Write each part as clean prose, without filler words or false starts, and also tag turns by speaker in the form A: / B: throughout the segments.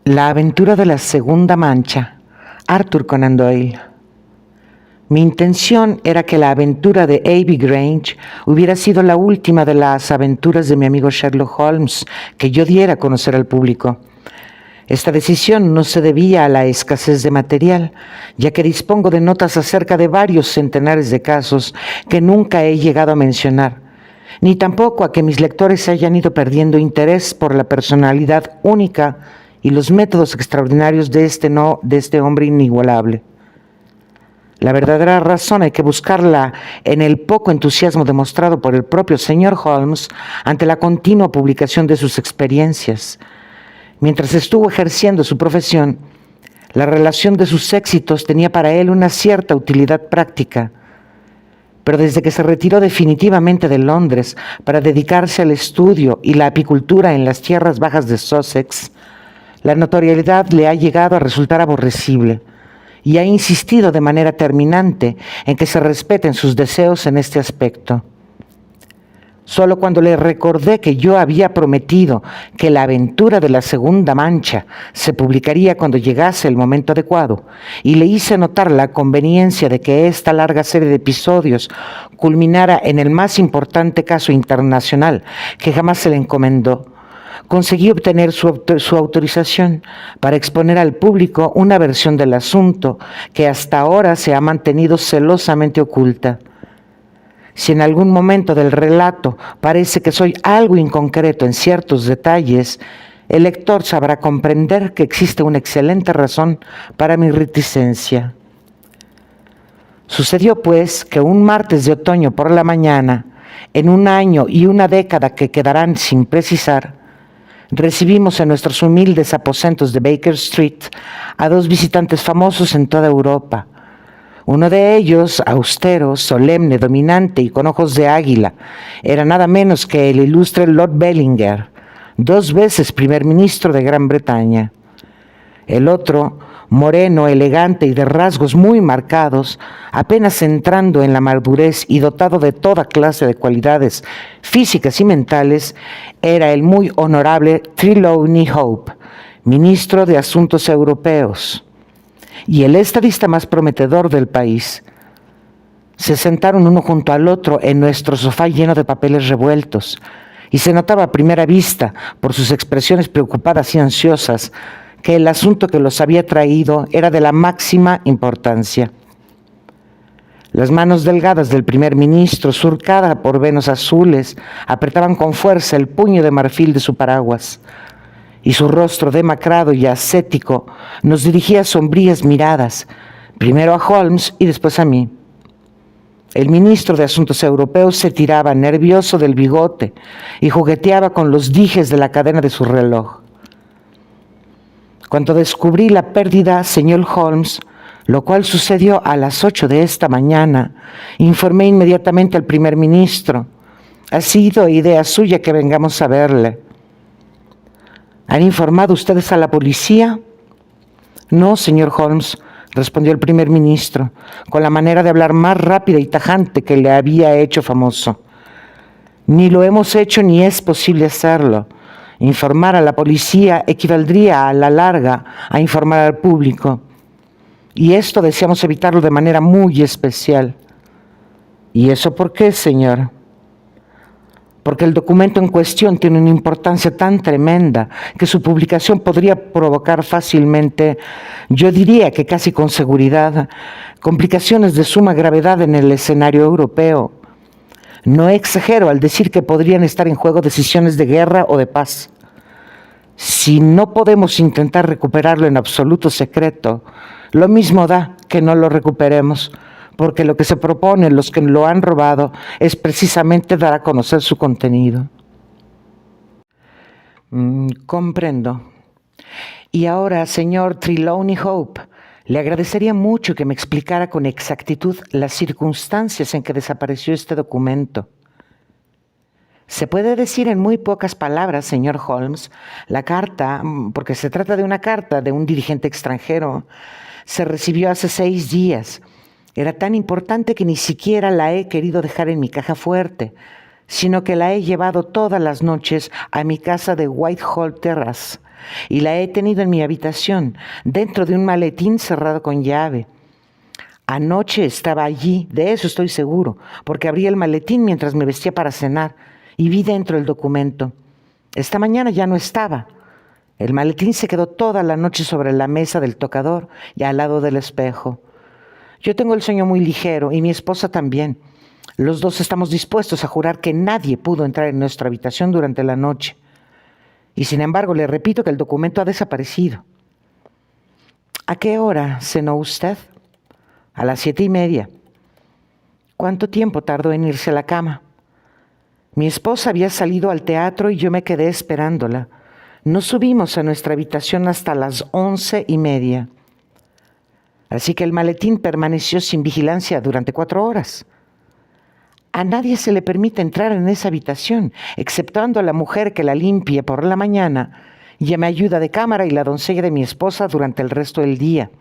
A: La aventura de la segunda mancha, Arthur Conan Doyle. Mi intención era que la aventura de A.B. Grange hubiera sido la última de las aventuras de mi amigo Sherlock Holmes que yo diera a conocer al público. Esta decisión no se debía a la escasez de material, ya que dispongo de notas acerca de varios centenares de casos que nunca he llegado a mencionar, ni tampoco a que mis lectores hayan ido perdiendo interés por la personalidad única y los métodos extraordinarios de este hombre inigualable. La verdadera razón hay que buscarla en el poco entusiasmo demostrado por el propio señor Holmes ante la continua publicación de sus experiencias. Mientras estuvo ejerciendo su profesión, la relación de sus éxitos tenía para él una cierta utilidad práctica. Pero desde que se retiró definitivamente de Londres para dedicarse al estudio y la apicultura en las tierras bajas de Sussex, la notoriedad le ha llegado a resultar aborrecible y ha insistido de manera terminante en que se respeten sus deseos en este aspecto. Solo cuando le recordé que yo había prometido que la aventura de la segunda mancha se publicaría cuando llegase el momento adecuado, y le hice notar la conveniencia de que esta larga serie de episodios culminara en el más importante caso internacional que jamás se le encomendó, conseguí obtener su autorización para exponer al público una versión del asunto que hasta ahora se ha mantenido celosamente oculta. Si en algún momento del relato parece que soy algo inconcreto en ciertos detalles, el lector sabrá comprender que existe una excelente razón para mi reticencia. Sucedió, pues, que un martes de otoño por la mañana, en un año y una década que quedarán sin precisar, recibimos en nuestros humildes aposentos de Baker Street a dos visitantes famosos en toda Europa. Uno de ellos, austero, solemne, dominante y con ojos de águila, era nada menos que el ilustre Lord Bellinger, 2 veces primer ministro de Gran Bretaña. El otro, moreno, elegante y de rasgos muy marcados, apenas entrando en la madurez y dotado de toda clase de cualidades físicas y mentales, era el muy honorable Trelawney Hope, ministro de Asuntos Europeos, y el estadista más prometedor del país. Se sentaron uno junto al otro en nuestro sofá lleno de papeles revueltos, y se notaba a primera vista, por sus expresiones preocupadas y ansiosas, que el asunto que los había traído era de la máxima importancia. Las manos delgadas del primer ministro, surcada por venos azules, apretaban con fuerza el puño de marfil de su paraguas, y su rostro demacrado y ascético nos dirigía sombrías miradas, primero a Holmes y después a mí. El ministro de Asuntos Europeos se tiraba nervioso del bigote y jugueteaba con los dijes de la cadena de su reloj. Cuando descubrí la pérdida, señor Holmes, lo cual sucedió a las 8 de esta mañana, informé inmediatamente al primer ministro. Ha sido idea suya que vengamos a verle. ¿Han informado ustedes a la policía? No, señor Holmes, respondió el primer ministro, con la manera de hablar más rápida y tajante que le había hecho famoso. Ni lo hemos hecho ni es posible hacerlo. Informar a la policía equivaldría a la larga a informar al público. Y esto deseamos evitarlo de manera muy especial. ¿Y eso por qué, señor? Porque el documento en cuestión tiene una importancia tan tremenda que su publicación podría provocar fácilmente, yo diría que casi con seguridad, complicaciones de suma gravedad en el escenario europeo. No exagero al decir que podrían estar en juego decisiones de guerra o de paz. Si no podemos intentar recuperarlo en absoluto secreto, lo mismo da que no lo recuperemos, porque lo que se propone los que lo han robado es precisamente dar a conocer su contenido. Comprendo. Y ahora, señor Trelawney Hope, le agradecería mucho que me explicara con exactitud las circunstancias en que desapareció este documento. Se puede decir en muy pocas palabras, señor Holmes, la carta, porque se trata de una carta de un dirigente extranjero, se recibió hace 6 días. Era tan importante que ni siquiera la he querido dejar en mi caja fuerte, sino que la he llevado todas las noches a mi casa de Whitehall Terrace, y la he tenido en mi habitación, dentro de un maletín cerrado con llave. Anoche estaba allí, de eso estoy seguro, porque abrí el maletín mientras me vestía para cenar y vi dentro el documento. Esta mañana ya no estaba. El maletín se quedó toda la noche sobre la mesa del tocador y al lado del espejo. Yo tengo el sueño muy ligero y mi esposa también. Los dos estamos dispuestos a jurar que nadie pudo entrar en nuestra habitación durante la noche. Y sin embargo, le repito que el documento ha desaparecido. ¿A qué hora cenó usted? A las 7:30. ¿Cuánto tiempo tardó en irse a la cama? Mi esposa había salido al teatro y yo me quedé esperándola. No subimos a nuestra habitación hasta las 11:30. Así que el maletín permaneció sin vigilancia durante 4 horas. A nadie se le permite entrar en esa habitación, exceptuando a la mujer que la limpia por la mañana y me ayuda de cámara y la doncella de mi esposa durante el resto del día.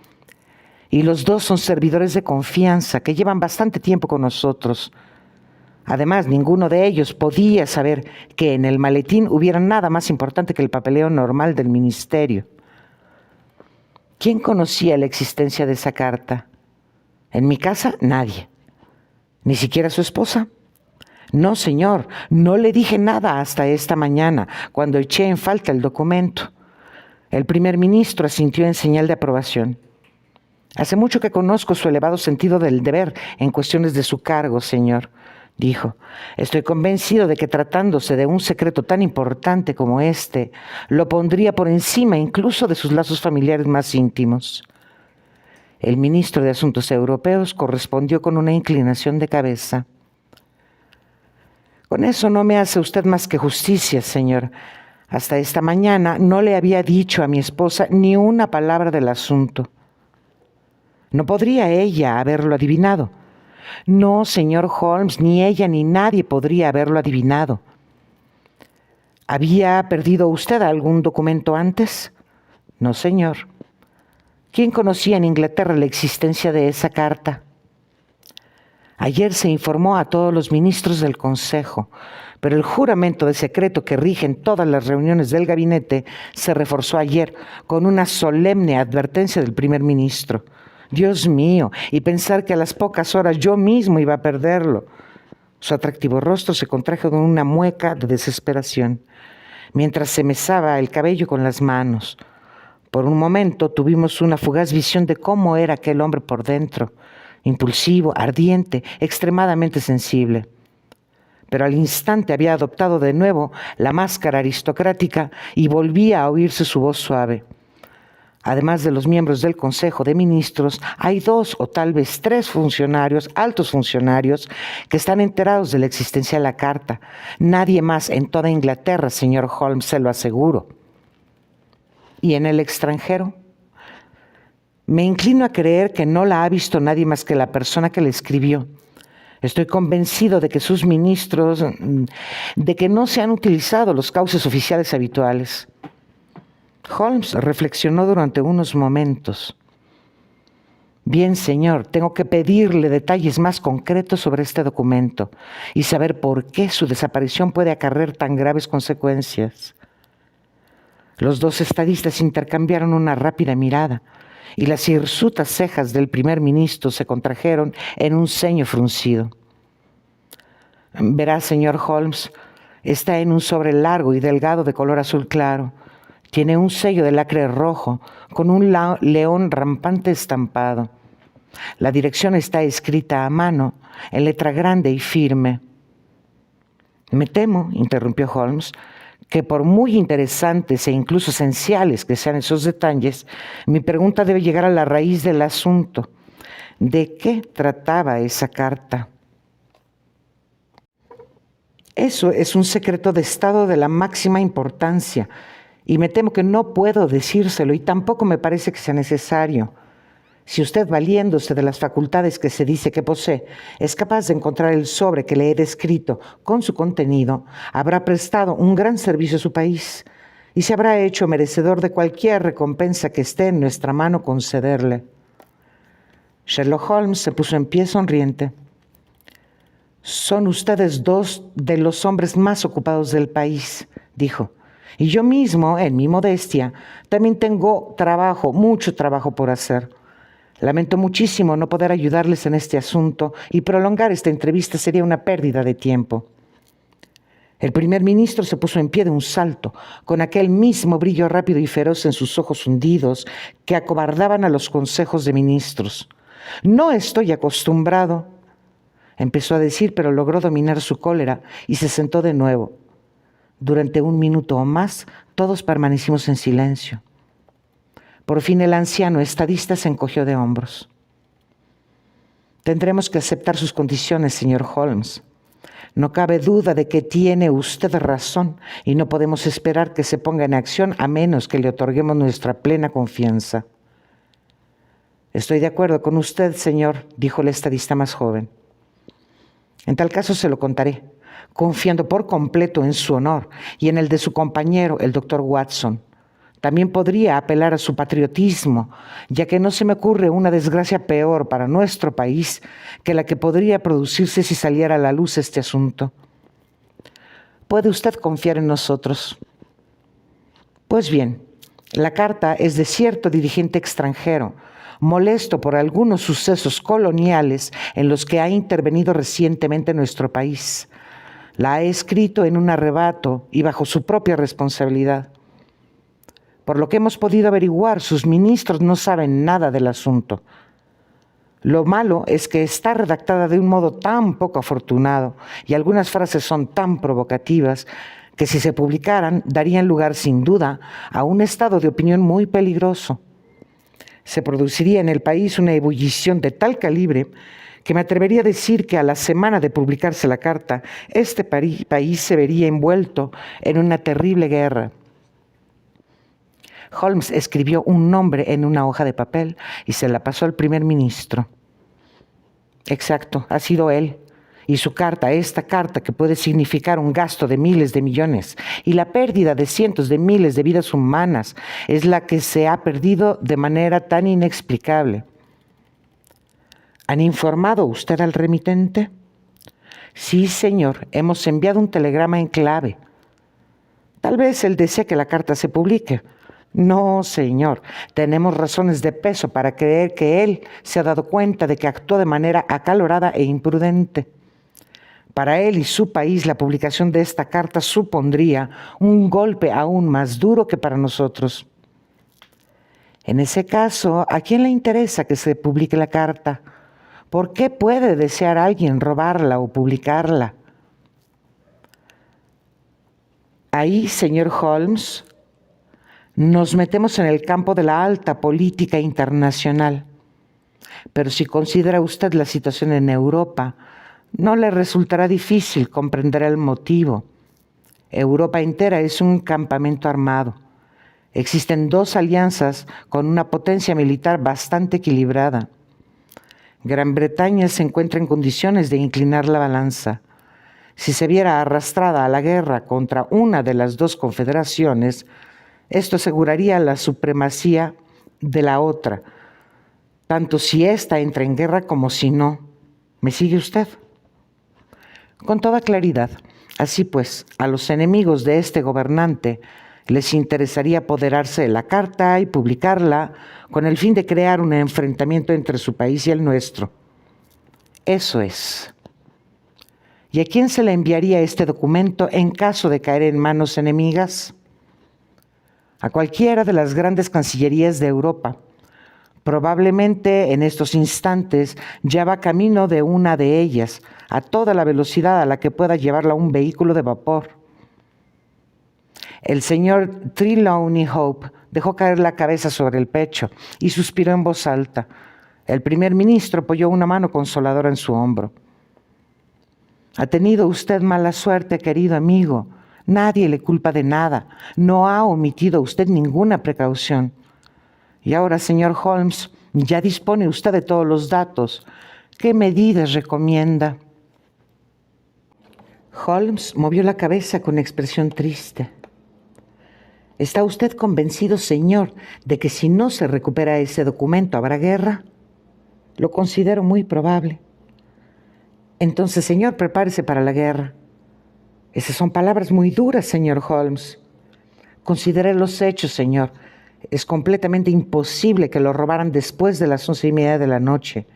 A: Y los dos son servidores de confianza que llevan bastante tiempo con nosotros. Además, ninguno de ellos podía saber que en el maletín hubiera nada más importante que el papeleo normal del ministerio. ¿Quién conocía la existencia de esa carta? En mi casa, nadie. ¿Ni siquiera su esposa? No, señor, no le dije nada hasta esta mañana, cuando eché en falta el documento. El primer ministro asintió en señal de aprobación. Hace mucho que conozco su elevado sentido del deber en cuestiones de su cargo, señor, dijo. Estoy convencido de que tratándose de un secreto tan importante como este, lo pondría por encima incluso de sus lazos familiares más íntimos. El ministro de Asuntos Europeos correspondió con una inclinación de cabeza. Con eso no me hace usted más que justicia, señor. Hasta esta mañana no le había dicho a mi esposa ni una palabra del asunto. ¿No podría ella haberlo adivinado? No, señor Holmes, ni ella ni nadie podría haberlo adivinado. ¿Había perdido usted algún documento antes? No, señor. ¿Quién conocía en Inglaterra la existencia de esa carta? Ayer se informó a todos los ministros del Consejo, pero el juramento de secreto que rige en todas las reuniones del gabinete se reforzó ayer con una solemne advertencia del primer ministro. Dios mío, y pensar que a las pocas horas yo mismo iba a perderlo. Su atractivo rostro se contrajo con una mueca de desesperación, mientras se mesaba el cabello con las manos. Por un momento tuvimos una fugaz visión de cómo era aquel hombre por dentro, impulsivo, ardiente, extremadamente sensible. Pero al instante había adoptado de nuevo la máscara aristocrática y volvía a oírse su voz suave. Además de los miembros del Consejo de Ministros, hay 2 o tal vez 3 funcionarios, altos funcionarios, que están enterados de la existencia de la carta. Nadie más en toda Inglaterra, señor Holmes, se lo aseguro. ¿Y en el extranjero? Me inclino a creer que no la ha visto nadie más que la persona que le escribió. Estoy convencido de que sus ministros, de que no se han utilizado los cauces oficiales habituales. Holmes reflexionó durante unos momentos. Bien, señor, tengo que pedirle detalles más concretos sobre este documento y saber por qué su desaparición puede acarrear tan graves consecuencias. Los 2 estadistas intercambiaron una rápida mirada y las hirsutas cejas del primer ministro se contrajeron en un ceño fruncido. Verá, señor Holmes, está en un sobre largo y delgado de color azul claro. Tiene un sello de lacre rojo con un león rampante estampado. La dirección está escrita a mano, en letra grande y firme. Me temo, interrumpió Holmes, que por muy interesantes e incluso esenciales que sean esos detalles, mi pregunta debe llegar a la raíz del asunto. ¿De qué trataba esa carta? Eso es un secreto de Estado de la máxima importancia, y me temo que no puedo decírselo y tampoco me parece que sea necesario. Si usted, valiéndose de las facultades que se dice que posee, es capaz de encontrar el sobre que le he descrito con su contenido, habrá prestado un gran servicio a su país y se habrá hecho merecedor de cualquier recompensa que esté en nuestra mano concederle. Sherlock Holmes se puso en pie sonriente. Son ustedes 2 de los hombres más ocupados del país, dijo, Y yo mismo, en mi modestia, también tengo trabajo, mucho trabajo por hacer. Lamento muchísimo no poder ayudarles en este asunto y prolongar esta entrevista sería una pérdida de tiempo. El primer ministro se puso en pie de un salto, con aquel mismo brillo rápido y feroz en sus ojos hundidos que acobardaban a los consejos de ministros. No estoy acostumbrado, empezó a decir, pero logró dominar su cólera y se sentó de nuevo. Durante 1 minuto o más, todos permanecimos en silencio. Por fin el anciano estadista se encogió de hombros. Tendremos que aceptar sus condiciones, señor Holmes. No cabe duda de que tiene usted razón y no podemos esperar que se ponga en acción a menos que le otorguemos nuestra plena confianza. Estoy de acuerdo con usted, señor, dijo el estadista más joven. En tal caso se lo contaré, confiando por completo en su honor y en el de su compañero, el doctor Watson. También podría apelar a su patriotismo, ya que no se me ocurre una desgracia peor para nuestro país que la que podría producirse si saliera a la luz este asunto. ¿Puede usted confiar en nosotros? Pues bien, la carta es de cierto dirigente extranjero, molesto por algunos sucesos coloniales en los que ha intervenido recientemente nuestro país. La ha escrito en un arrebato y bajo su propia responsabilidad. Por lo que hemos podido averiguar, sus ministros no saben nada del asunto. Lo malo es que está redactada de un modo tan poco afortunado y algunas frases son tan provocativas que si se publicaran darían lugar sin duda a un estado de opinión muy peligroso. Se produciría en el país una ebullición de tal calibre que me atrevería a decir que a la semana de publicarse la carta, este país se vería envuelto en una terrible guerra. Holmes escribió un nombre en una hoja de papel y se la pasó al primer ministro. Exacto, ha sido él. Y su carta, esta carta que puede significar un gasto de miles de millones y la pérdida de cientos de miles de vidas humanas, es la que se ha perdido de manera tan inexplicable. ¿Han informado usted al remitente? Sí, señor, hemos enviado un telegrama en clave. Tal vez él desea que la carta se publique. No, señor, tenemos razones de peso para creer que él se ha dado cuenta de que actuó de manera acalorada e imprudente. Para él y su país, la publicación de esta carta supondría un golpe aún más duro que para nosotros. En ese caso, ¿a quién le interesa que se publique la carta? ¿Por qué puede desear alguien robarla o publicarla? Ahí, señor Holmes, nos metemos en el campo de la alta política internacional. Pero si considera usted la situación en Europa, no le resultará difícil comprender el motivo. Europa entera es un campamento armado. Existen 2 alianzas con una potencia militar bastante equilibrada. Gran Bretaña se encuentra en condiciones de inclinar la balanza. Si se viera arrastrada a la guerra contra una de las 2 confederaciones, esto aseguraría la supremacía de la otra, tanto si ésta entra en guerra como si no. ¿Me sigue usted? Con toda claridad. Así pues, a los enemigos de este gobernante les interesaría apoderarse de la carta y publicarla con el fin de crear un enfrentamiento entre su país y el nuestro. Eso es. ¿Y a quién se le enviaría este documento en caso de caer en manos enemigas? A cualquiera de las grandes cancillerías de Europa. Probablemente en estos instantes ya va camino de una de ellas, a toda la velocidad a la que pueda llevarla un vehículo de vapor. El señor Trelawney Hope dejó caer la cabeza sobre el pecho y suspiró en voz alta. El primer ministro apoyó una mano consoladora en su hombro. Ha tenido usted mala suerte, querido amigo. Nadie le culpa de nada. No ha omitido usted ninguna precaución. Y ahora, señor Holmes, ya dispone usted de todos los datos. ¿Qué medidas recomienda? Holmes movió la cabeza con expresión triste. ¿Está usted convencido, señor, de que si no se recupera ese documento habrá guerra? Lo considero muy probable. Entonces, señor, prepárese para la guerra. Esas son palabras muy duras, señor Holmes. Consideré los hechos, señor. Es completamente imposible que lo robaran después de las 11:30 de la noche,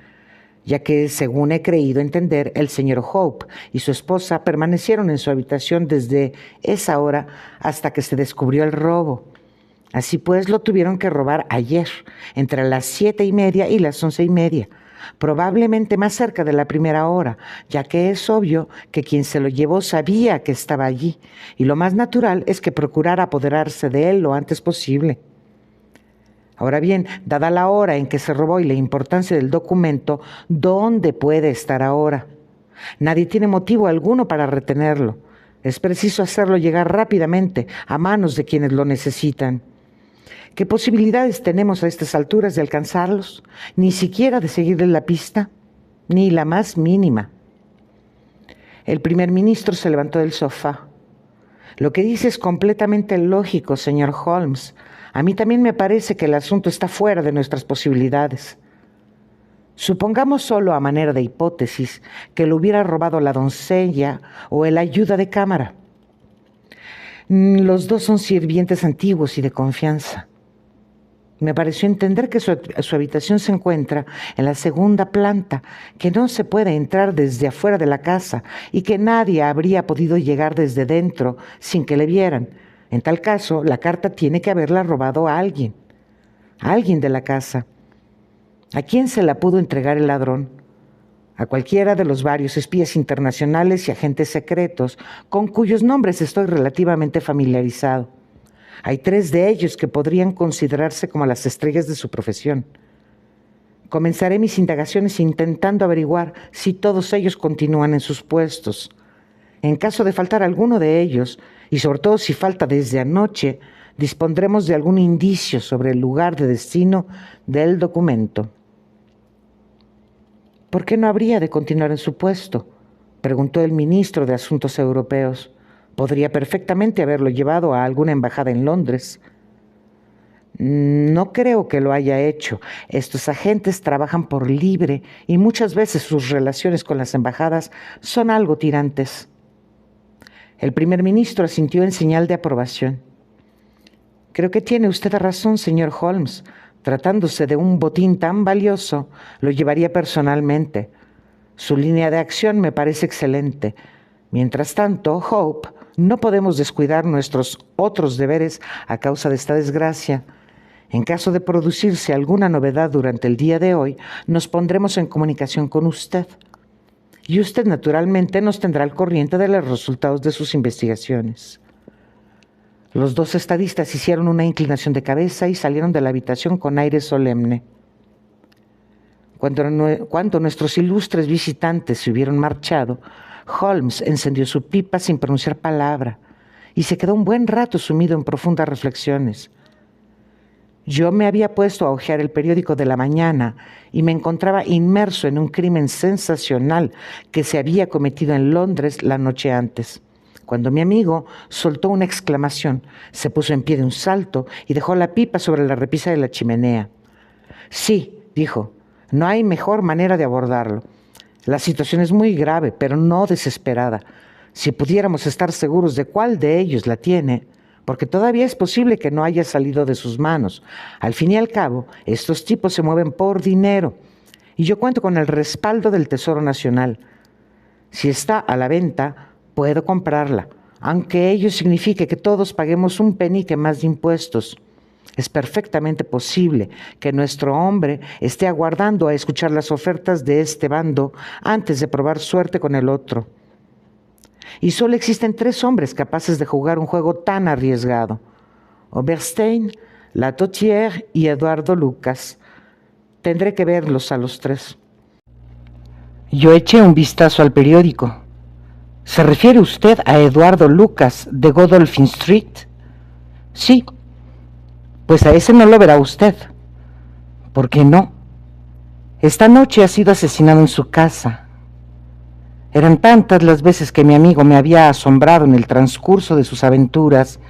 A: ya que, según he creído entender, el señor Hope y su esposa permanecieron en su habitación desde esa hora hasta que se descubrió el robo. Así pues, lo tuvieron que robar ayer, entre las 7:30 y las 11:30, probablemente más cerca de la primera hora, ya que es obvio que quien se lo llevó sabía que estaba allí, y lo más natural es que procurara apoderarse de él lo antes posible. Ahora bien, dada la hora en que se robó y la importancia del documento, ¿dónde puede estar ahora? Nadie tiene motivo alguno para retenerlo. Es preciso hacerlo llegar rápidamente a manos de quienes lo necesitan. ¿Qué posibilidades tenemos a estas alturas de alcanzarlos? Ni siquiera de seguirles la pista, ni la más mínima. El primer ministro se levantó del sofá. Lo que dice es completamente lógico, señor Holmes. A mí también me parece que el asunto está fuera de nuestras posibilidades. Supongamos solo a manera de hipótesis que lo hubiera robado la doncella o el ayuda de cámara. Los dos son sirvientes antiguos y de confianza. Me pareció entender que su habitación se encuentra en la segunda planta, que no se puede entrar desde afuera de la casa y que nadie habría podido llegar desde dentro sin que le vieran. En tal caso, la carta tiene que haberla robado a alguien de la casa. ¿A quién se la pudo entregar el ladrón? A cualquiera de los varios espías internacionales y agentes secretos con cuyos nombres estoy relativamente familiarizado. Hay 3 de ellos que podrían considerarse como las estrellas de su profesión. Comenzaré mis indagaciones intentando averiguar si todos ellos continúan en sus puestos. En caso de faltar alguno de ellos, y sobre todo si falta desde anoche, dispondremos de algún indicio sobre el lugar de destino del documento. ¿Por qué no habría de continuar en su puesto?, preguntó el ministro de Asuntos Europeos. Podría perfectamente haberlo llevado a alguna embajada en Londres. No creo que lo haya hecho. Estos agentes trabajan por libre y muchas veces sus relaciones con las embajadas son algo tirantes. El primer ministro asintió en señal de aprobación. Creo que tiene usted razón, señor Holmes. Tratándose de un botín tan valioso, lo llevaría personalmente. Su línea de acción me parece excelente. Mientras tanto, Hope, no podemos descuidar nuestros otros deberes a causa de esta desgracia. En caso de producirse alguna novedad durante el día de hoy, nos pondremos en comunicación con usted. Y usted naturalmente nos tendrá al corriente de los resultados de sus investigaciones. Los 2 estadistas hicieron una inclinación de cabeza y salieron de la habitación con aire solemne. Cuando nuestros ilustres visitantes se hubieron marchado, Holmes encendió su pipa sin pronunciar palabra y se quedó un buen rato sumido en profundas reflexiones. Yo me había puesto a hojear el periódico de la mañana y me encontraba inmerso en un crimen sensacional que se había cometido en Londres la noche antes, cuando mi amigo soltó una exclamación, se puso en pie de un salto y dejó la pipa sobre la repisa de la chimenea. Sí, dijo, no hay mejor manera de abordarlo. La situación es muy grave, pero no desesperada. Si pudiéramos estar seguros de cuál de ellos la tiene, porque todavía es posible que no haya salido de sus manos. Al fin y al cabo, estos tipos se mueven por dinero, y yo cuento con el respaldo del Tesoro Nacional. Si está a la venta, puedo comprarla, aunque ello signifique que todos paguemos un penique más de impuestos. Es perfectamente posible que nuestro hombre esté aguardando a escuchar las ofertas de este bando antes de probar suerte con el otro. Y solo existen 3 hombres capaces de jugar un juego tan arriesgado: Oberstein, Latotière y Eduardo Lucas. Tendré que verlos a los 3. Yo eché un vistazo al periódico. ¿Se refiere usted a Eduardo Lucas de Godolphin Street? Sí. Pues a ese no lo verá usted. ¿Por qué no? Esta noche ha sido asesinado en su casa. Eran tantas las veces que mi amigo me había asombrado en el transcurso de sus aventuras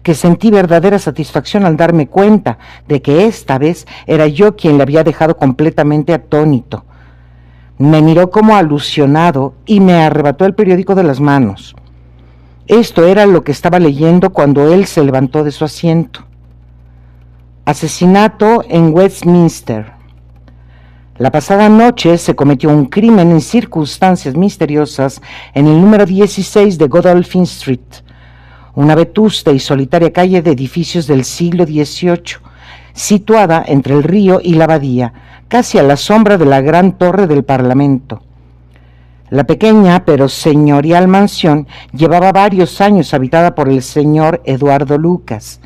A: que sentí verdadera satisfacción al darme cuenta de que esta vez era yo quien le había dejado completamente atónito. Me miró como alucinado y me arrebató el periódico de las manos. Esto era lo que estaba leyendo cuando él se levantó de su asiento. Asesinato en Westminster. La pasada noche se cometió un crimen en circunstancias misteriosas en el número 16 de Godolphin Street, una vetusta y solitaria calle de edificios del siglo XVIII, situada entre el río y la abadía, casi a la sombra de la gran torre del Parlamento. La pequeña pero señorial mansión llevaba varios años habitada por el señor Eduardo Lucas,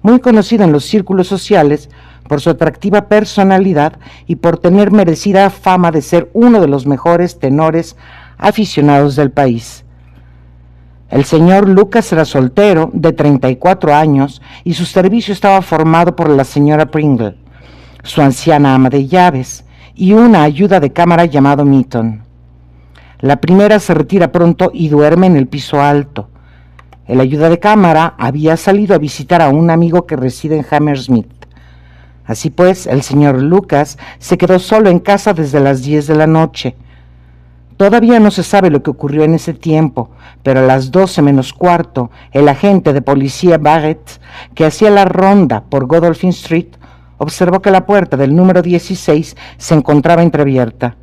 A: muy conocido en los círculos sociales por su atractiva personalidad y por tener merecida fama de ser uno de los mejores tenores aficionados del país. El señor Lucas era soltero, de 34 años, y su servicio estaba formado por la señora Pringle, su anciana ama de llaves, y una ayuda de cámara llamado Mitton. La primera se retira pronto y duerme en el piso alto. El ayuda de cámara había salido a visitar a un amigo que reside en Hammersmith. Así pues, el señor Lucas se quedó solo en casa desde las 10 de la noche. Todavía no se sabe lo que ocurrió en ese tiempo, pero a las 12 menos cuarto, el agente de policía Barrett, que hacía la ronda por Godolphin Street, observó que la puerta del número 16 se encontraba entreabierta.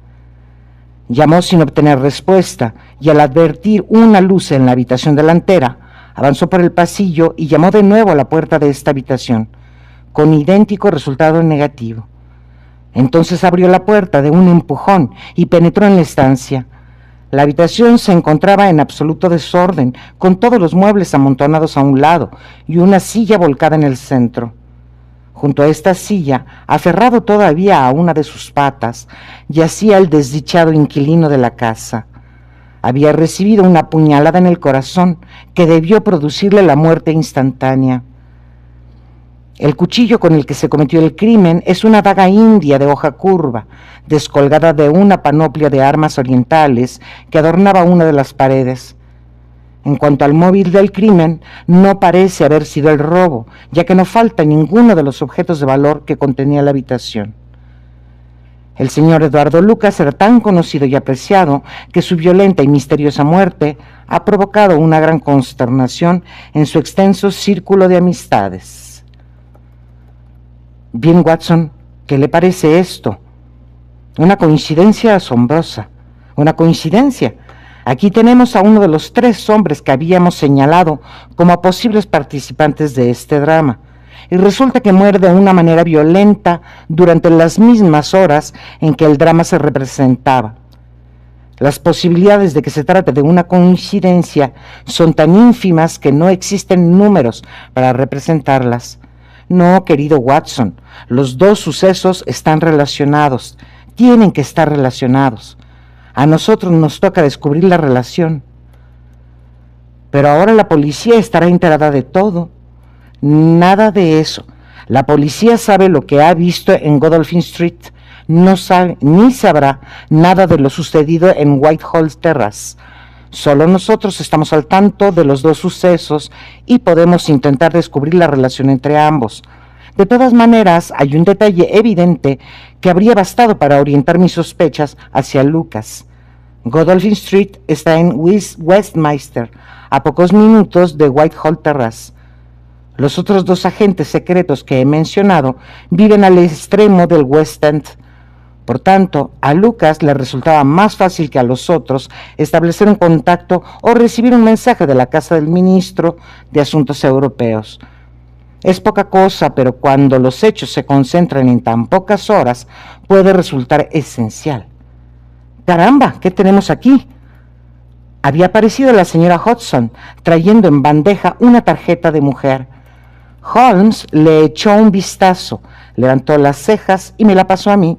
A: Llamó sin obtener respuesta y al advertir una luz en la habitación delantera, avanzó por el pasillo y llamó de nuevo a la puerta de esta habitación, con idéntico resultado negativo. Entonces abrió la puerta de un empujón y penetró en la estancia. La habitación se encontraba en absoluto desorden, con todos los muebles amontonados a un lado y una silla volcada en el centro. Junto a esta silla, aferrado todavía a una de sus patas, yacía el desdichado inquilino de la casa. Había recibido una puñalada en el corazón que debió producirle la muerte instantánea. El cuchillo con el que se cometió el crimen es una daga india de hoja curva, descolgada de una panoplia de armas orientales que adornaba una de las paredes. En cuanto al móvil del crimen, no parece haber sido el robo, ya que no falta ninguno de los objetos de valor que contenía la habitación. El señor Eduardo Lucas era tan conocido y apreciado que su violenta y misteriosa muerte ha provocado una gran consternación en su extenso círculo de amistades. Bien, Watson, ¿qué le parece esto? Una coincidencia asombrosa. Una coincidencia. Aquí tenemos a uno de los 3 hombres que habíamos señalado como posibles participantes de este drama, y resulta que muere de una manera violenta durante las mismas horas en que el drama se representaba. Las posibilidades de que se trate de una coincidencia son tan ínfimas que no existen números para representarlas. No, querido Watson, los 2 sucesos están relacionados, tienen que estar relacionados. A nosotros nos toca descubrir la relación. Pero ahora la policía estará enterada de todo. Nada de eso. La policía sabe lo que ha visto en Godolphin Street. No sabe ni sabrá nada de lo sucedido en Whitehall Terrace. Solo nosotros estamos al tanto de los 2 sucesos y podemos intentar descubrir la relación entre ambos. De todas maneras, hay un detalle evidente que habría bastado para orientar mis sospechas hacia Lucas. Godolphin Street está en Westminster, a pocos minutos de Whitehall Terrace. Los otros 2 agentes secretos que he mencionado viven al extremo del West End. Por tanto, a Lucas le resultaba más fácil que a los otros establecer un contacto o recibir un mensaje de la casa del ministro de Asuntos Europeos. Es poca cosa, pero cuando los hechos se concentran en tan pocas horas, puede resultar esencial. ¡Caramba! ¿Qué tenemos aquí? Había aparecido la señora Hodgson, trayendo en bandeja una tarjeta de mujer. Holmes le echó un vistazo, levantó las cejas y me la pasó a mí.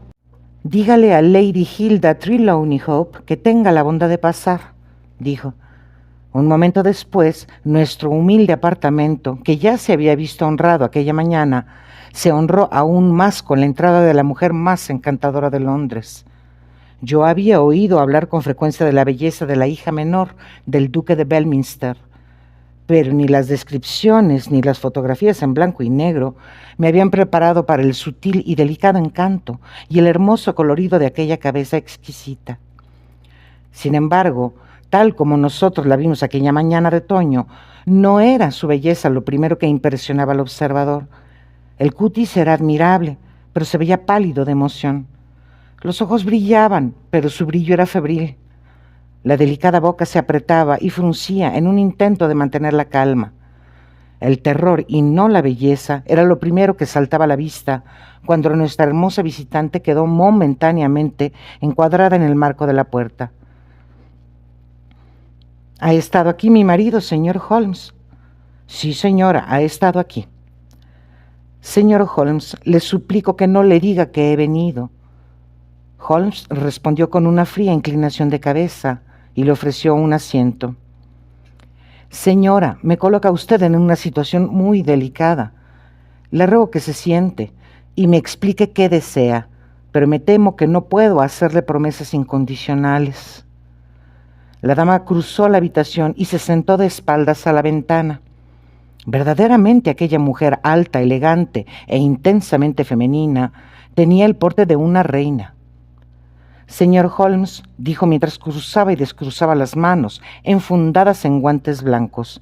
A: «Dígale a Lady Hilda Trelawney Hope que tenga la bondad de pasar», dijo. Un momento después, nuestro humilde apartamento, que ya se había visto honrado aquella mañana, se honró aún más con la entrada de la mujer más encantadora de Londres. Yo había oído hablar con frecuencia de la belleza de la hija menor del duque de Belminster, pero ni las descripciones ni las fotografías en blanco y negro me habían preparado para el sutil y delicado encanto y el hermoso colorido de aquella cabeza exquisita. Sin embargo, tal como nosotros la vimos aquella mañana de otoño, no era su belleza lo primero que impresionaba al observador. El cutis era admirable, pero se veía pálido de emoción. Los ojos brillaban, pero su brillo era febril. La delicada boca se apretaba y fruncía en un intento de mantener la calma. El terror y no la belleza era lo primero que saltaba a la vista cuando nuestra hermosa visitante quedó momentáneamente encuadrada en el marco de la puerta. ¿Ha estado aquí mi marido, señor Holmes? Sí, señora, ha estado aquí. Señor Holmes, le suplico que no le diga que he venido. Holmes respondió con una fría inclinación de cabeza y le ofreció un asiento. Señora, me coloca usted en una situación muy delicada. Le ruego que se siente y me explique qué desea, pero me temo que no puedo hacerle promesas incondicionales. La dama cruzó la habitación y se sentó de espaldas a la ventana. Verdaderamente aquella mujer alta, elegante e intensamente femenina tenía el porte de una reina. Señor Holmes, dijo mientras cruzaba y descruzaba las manos, enfundadas en guantes blancos,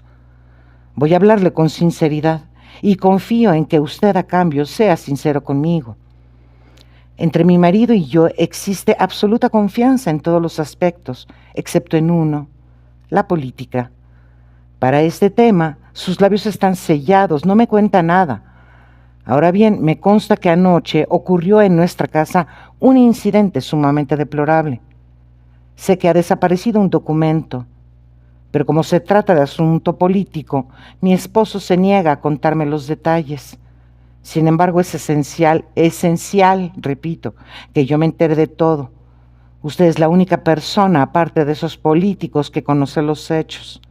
A: voy a hablarle con sinceridad y confío en que usted a cambio sea sincero conmigo. Entre mi marido y yo existe absoluta confianza en todos los aspectos, excepto en uno, la política. Para este tema, sus labios están sellados, no me cuenta nada. Ahora bien, me consta que anoche ocurrió en nuestra casa un incidente sumamente deplorable. Sé que ha desaparecido un documento, pero como se trata de asunto político, mi esposo se niega a contarme los detalles. Sin embargo, es esencial, repito, que yo me entere de todo. Usted es la única persona, aparte de esos políticos, que conoce los hechos.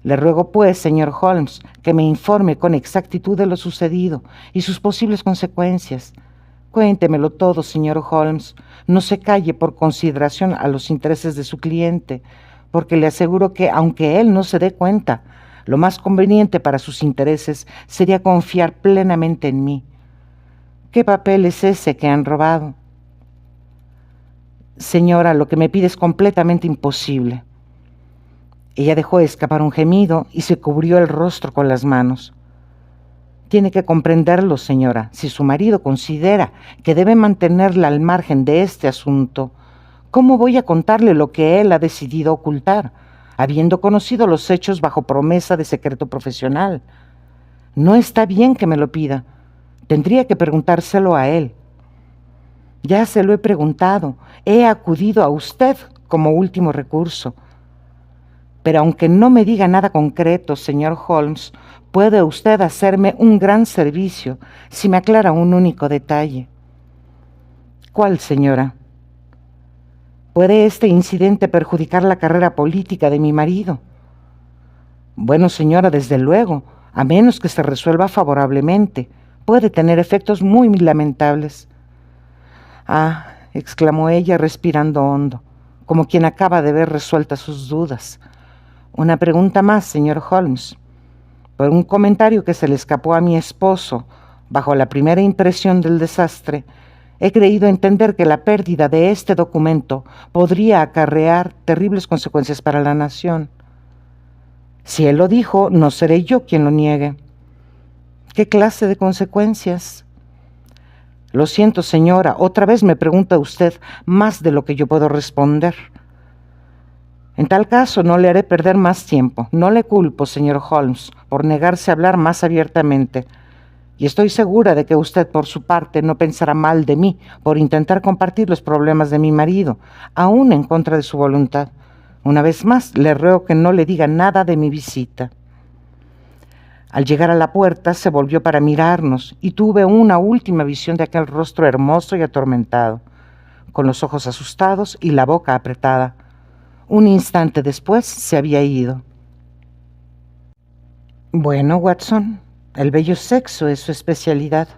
A: Le ruego, pues, señor Holmes, que me informe con exactitud de lo sucedido y sus posibles consecuencias. Cuéntemelo todo, señor Holmes. No se calle por consideración a los intereses de su cliente, porque le aseguro que, aunque él no se dé cuenta, lo más conveniente para sus intereses sería confiar plenamente en mí. ¿Qué papel es ese que han robado? Señora, lo que me pide es completamente imposible. Ella dejó escapar un gemido y se cubrió el rostro con las manos. Tiene que comprenderlo, señora. Si su marido considera que debe mantenerla al margen de este asunto, ¿cómo voy a contarle lo que él ha decidido ocultar, habiendo conocido los hechos bajo promesa de secreto profesional? No está bien que me lo pida. Tendría que preguntárselo a él. Ya se lo he preguntado. He acudido a usted como último recurso. Pero aunque no me diga nada concreto, señor Holmes, puede usted hacerme un gran servicio si me aclara un único detalle. ¿Cuál, señora? ¿Puede este incidente perjudicar la carrera política de mi marido? Bueno, señora, desde luego, a menos que se resuelva favorablemente, puede tener efectos muy lamentables. Ah, exclamó ella respirando hondo, como quien acaba de ver resueltas sus dudas. Una pregunta más, señor Holmes. Por un comentario que se le escapó a mi esposo, bajo la primera impresión del desastre, he creído entender que la pérdida de este documento podría acarrear terribles consecuencias para la nación. Si él lo dijo, no seré yo quien lo niegue. ¿Qué clase de consecuencias? Lo siento, señora, otra vez me pregunta usted más de lo que yo puedo responder. En tal caso, no le haré perder más tiempo. No le culpo, señor Holmes, por negarse a hablar más abiertamente. Y estoy segura de que usted, por su parte, no pensará mal de mí por intentar compartir los problemas de mi marido, aún en contra de su voluntad. Una vez más, le ruego que no le diga nada de mi visita. Al llegar a la puerta, se volvió para mirarnos y tuve una última visión de aquel rostro hermoso y atormentado, con los ojos asustados y la boca apretada. Un instante después se había ido. Bueno, Watson, el bello sexo es su especialidad,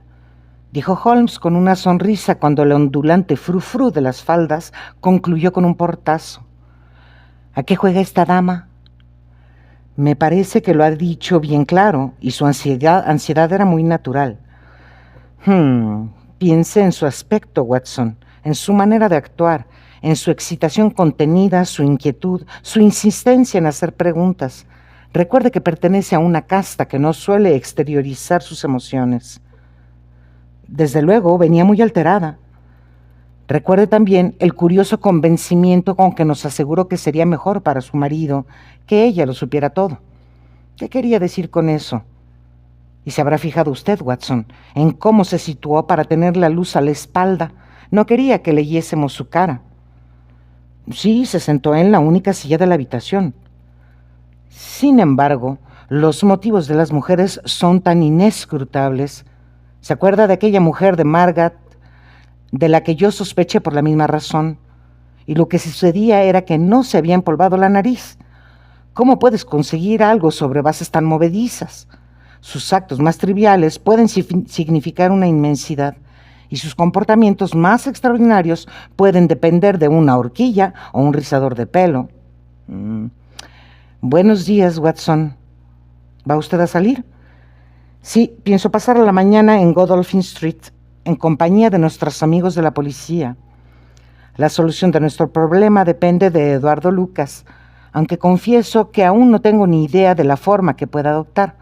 A: dijo Holmes con una sonrisa cuando el ondulante frufru de las faldas concluyó con un portazo. ¿A qué juega esta dama? Me parece que lo ha dicho bien claro y su ansiedad era muy natural. Piense en su aspecto, Watson, en su manera de actuar, en su excitación contenida, su inquietud, su insistencia en hacer preguntas. Recuerde que pertenece a una casta que no suele exteriorizar sus emociones. Desde luego, venía muy alterada. Recuerde también el curioso convencimiento con que nos aseguró que sería mejor para su marido que ella lo supiera todo. ¿Qué quería decir con eso? Y se habrá fijado usted, Watson, en cómo se situó para tener la luz a la espalda. No quería que leyésemos su cara. Sí, se sentó en la única silla de la habitación. Sin embargo, los motivos de las mujeres son tan inescrutables. ¿Se acuerda de aquella mujer de Margat, de la que yo sospeché por la misma razón? Y lo que sucedía era que no se había empolvado la nariz. ¿Cómo puedes conseguir algo sobre bases tan movedizas? Sus actos más triviales pueden significar una inmensidad, y sus comportamientos más extraordinarios pueden depender de una horquilla o un rizador de pelo. Buenos días, Watson. ¿Va usted a salir? Sí, pienso pasar la mañana en Godolphin Street, en compañía de nuestros amigos de la policía. La solución de nuestro problema depende de Eduardo Lucas, aunque confieso que aún no tengo ni idea de la forma que pueda adoptar.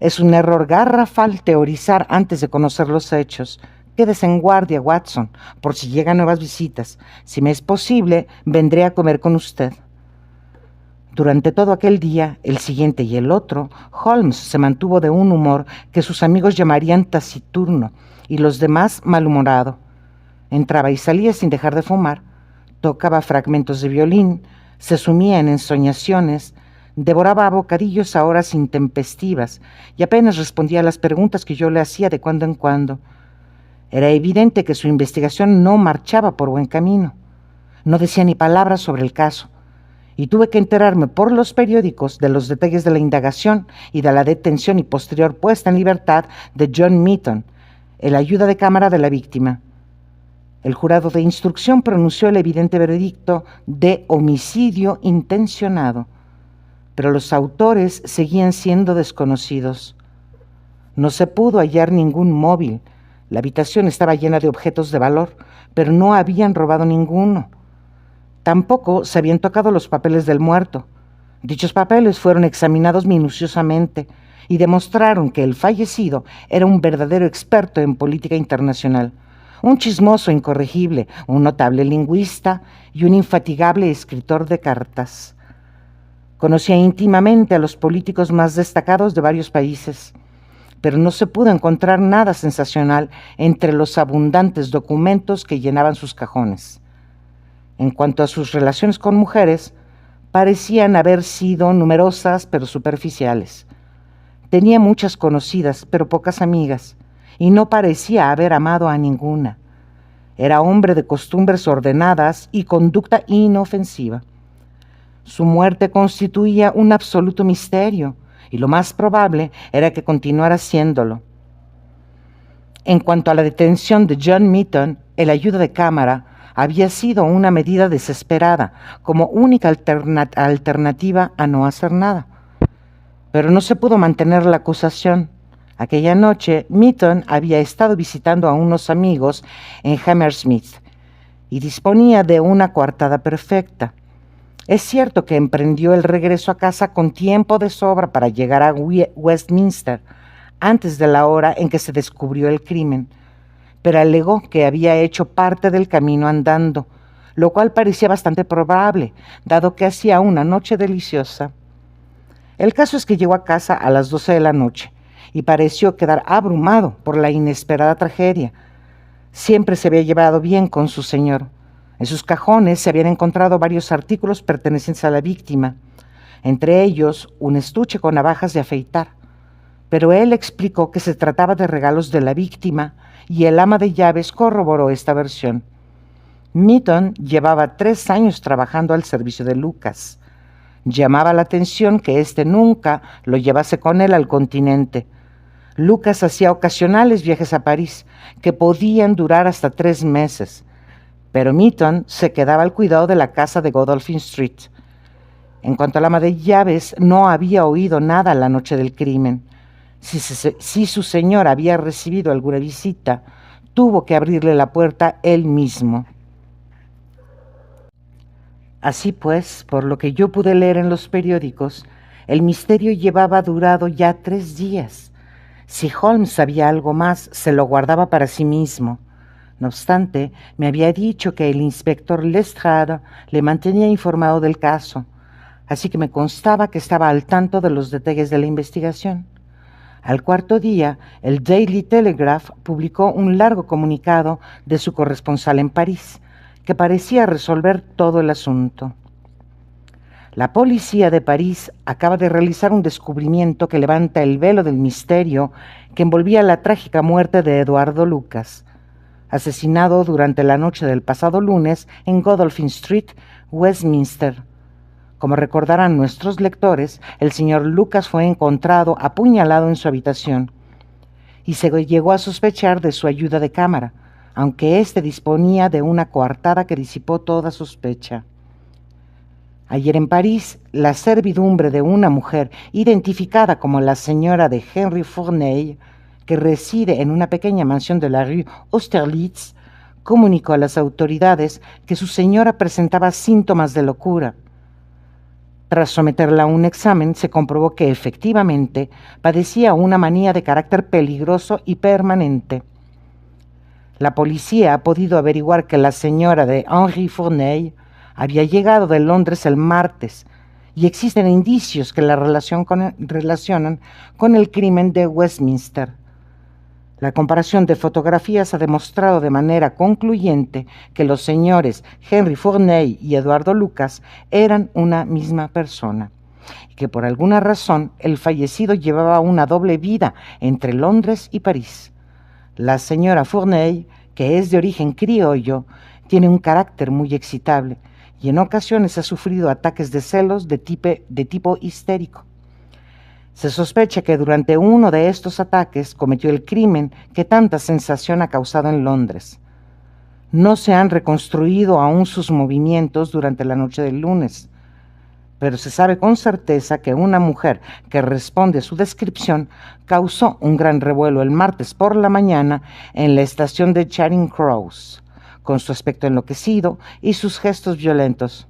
A: Es un error garrafal teorizar antes de conocer los hechos. Quédese en guardia, Watson, por si llegan nuevas visitas. Si me es posible, vendré a comer con usted. Durante todo aquel día, el siguiente y el otro, Holmes se mantuvo de un humor que sus amigos llamarían taciturno y los demás malhumorado. Entraba y salía sin dejar de fumar, tocaba fragmentos de violín, se sumía en ensoñaciones, devoraba a bocadillos a horas intempestivas y apenas respondía a las preguntas que yo le hacía de cuando en cuando. Era evidente que su investigación no marchaba por buen camino. No decía ni palabra sobre el caso, y tuve que enterarme por los periódicos de los detalles de la indagación y de la detención y posterior puesta en libertad de John Mitton, el ayuda de cámara de la víctima. El jurado de instrucción pronunció el evidente veredicto de homicidio intencionado, pero los autores seguían siendo desconocidos. No se pudo hallar ningún móvil. La habitación estaba llena de objetos de valor, pero no habían robado ninguno. Tampoco se habían tocado los papeles del muerto. Dichos papeles fueron examinados minuciosamente y demostraron que el fallecido era un verdadero experto en política internacional, un chismoso incorregible, un notable lingüista y un infatigable escritor de cartas. Conocía íntimamente a los políticos más destacados de varios países, pero no se pudo encontrar nada sensacional entre los abundantes documentos que llenaban sus cajones. En cuanto a sus relaciones con mujeres, parecían haber sido numerosas pero superficiales. Tenía muchas conocidas, pero pocas amigas, y no parecía haber amado a ninguna. Era hombre de costumbres ordenadas y conducta inofensiva. Su muerte constituía un absoluto misterio, y lo más probable era que continuara siéndolo. En cuanto a la detención de John Mitton, el ayuda de cámara había sido una medida desesperada, como única alternativa a no hacer nada. Pero no se pudo mantener la acusación. Aquella noche, Mitton había estado visitando a unos amigos en Hammersmith y disponía de una coartada perfecta. Es cierto que emprendió el regreso a casa con tiempo de sobra para llegar a Westminster antes de la hora en que se descubrió el crimen, pero alegó que había hecho parte del camino andando, lo cual parecía bastante probable, dado que hacía una noche deliciosa. El caso es que llegó a casa a las 12 de la noche y pareció quedar abrumado por la inesperada tragedia. Siempre se había llevado bien con su señor. En sus cajones se habían encontrado varios artículos pertenecientes a la víctima, entre ellos un estuche con navajas de afeitar. Pero él explicó que se trataba de regalos de la víctima y el ama de llaves corroboró esta versión. Mitton llevaba 3 años trabajando al servicio de Lucas. Llamaba la atención que éste nunca lo llevase con él al continente. Lucas hacía ocasionales viajes a París, que podían durar hasta 3 meses, pero Mitton se quedaba al cuidado de la casa de Godolphin Street. En cuanto al ama de llaves, no había oído nada la noche del crimen. Si su señor había recibido alguna visita, tuvo que abrirle la puerta él mismo. Así pues, por lo que yo pude leer en los periódicos, el misterio llevaba durado ya 3 días. Si Holmes sabía algo más, se lo guardaba para sí mismo. No obstante, me había dicho que el inspector Lestrade le mantenía informado del caso, así que me constaba que estaba al tanto de los detalles de la investigación. Al cuarto día, el Daily Telegraph publicó un largo comunicado de su corresponsal en París, que parecía resolver todo el asunto. La policía de París acaba de realizar un descubrimiento que levanta el velo del misterio que envolvía la trágica muerte de Eduardo Lucas, asesinado durante la noche del pasado lunes en Godolphin Street, Westminster. Como recordarán nuestros lectores, el señor Lucas fue encontrado apuñalado en su habitación y se llegó a sospechar de su ayuda de cámara, aunque éste disponía de una coartada que disipó toda sospecha. Ayer en París, la servidumbre de una mujer identificada como la señora de Henry Fournel, que reside en una pequeña mansión de la rue Austerlitz, comunicó a las autoridades que su señora presentaba síntomas de locura. Tras someterla a un examen, se comprobó que efectivamente padecía una manía de carácter peligroso y permanente. La policía ha podido averiguar que la señora de Henry Fournel había llegado de Londres el martes y existen indicios que la relacionan con el crimen de Westminster. La comparación de fotografías ha demostrado de manera concluyente que los señores Henry Fournel y Eduardo Lucas eran una misma persona y que por alguna razón el fallecido llevaba una doble vida entre Londres y París. La señora Fournel, que es de origen criollo, tiene un carácter muy excitable y en ocasiones ha sufrido ataques de celos de tipo histérico. Se sospecha que durante uno de estos ataques cometió el crimen que tanta sensación ha causado en Londres. No se han reconstruido aún sus movimientos durante la noche del lunes, pero se sabe con certeza que una mujer que responde a su descripción causó un gran revuelo el martes por la mañana en la estación de Charing Cross, con su aspecto enloquecido y sus gestos violentos.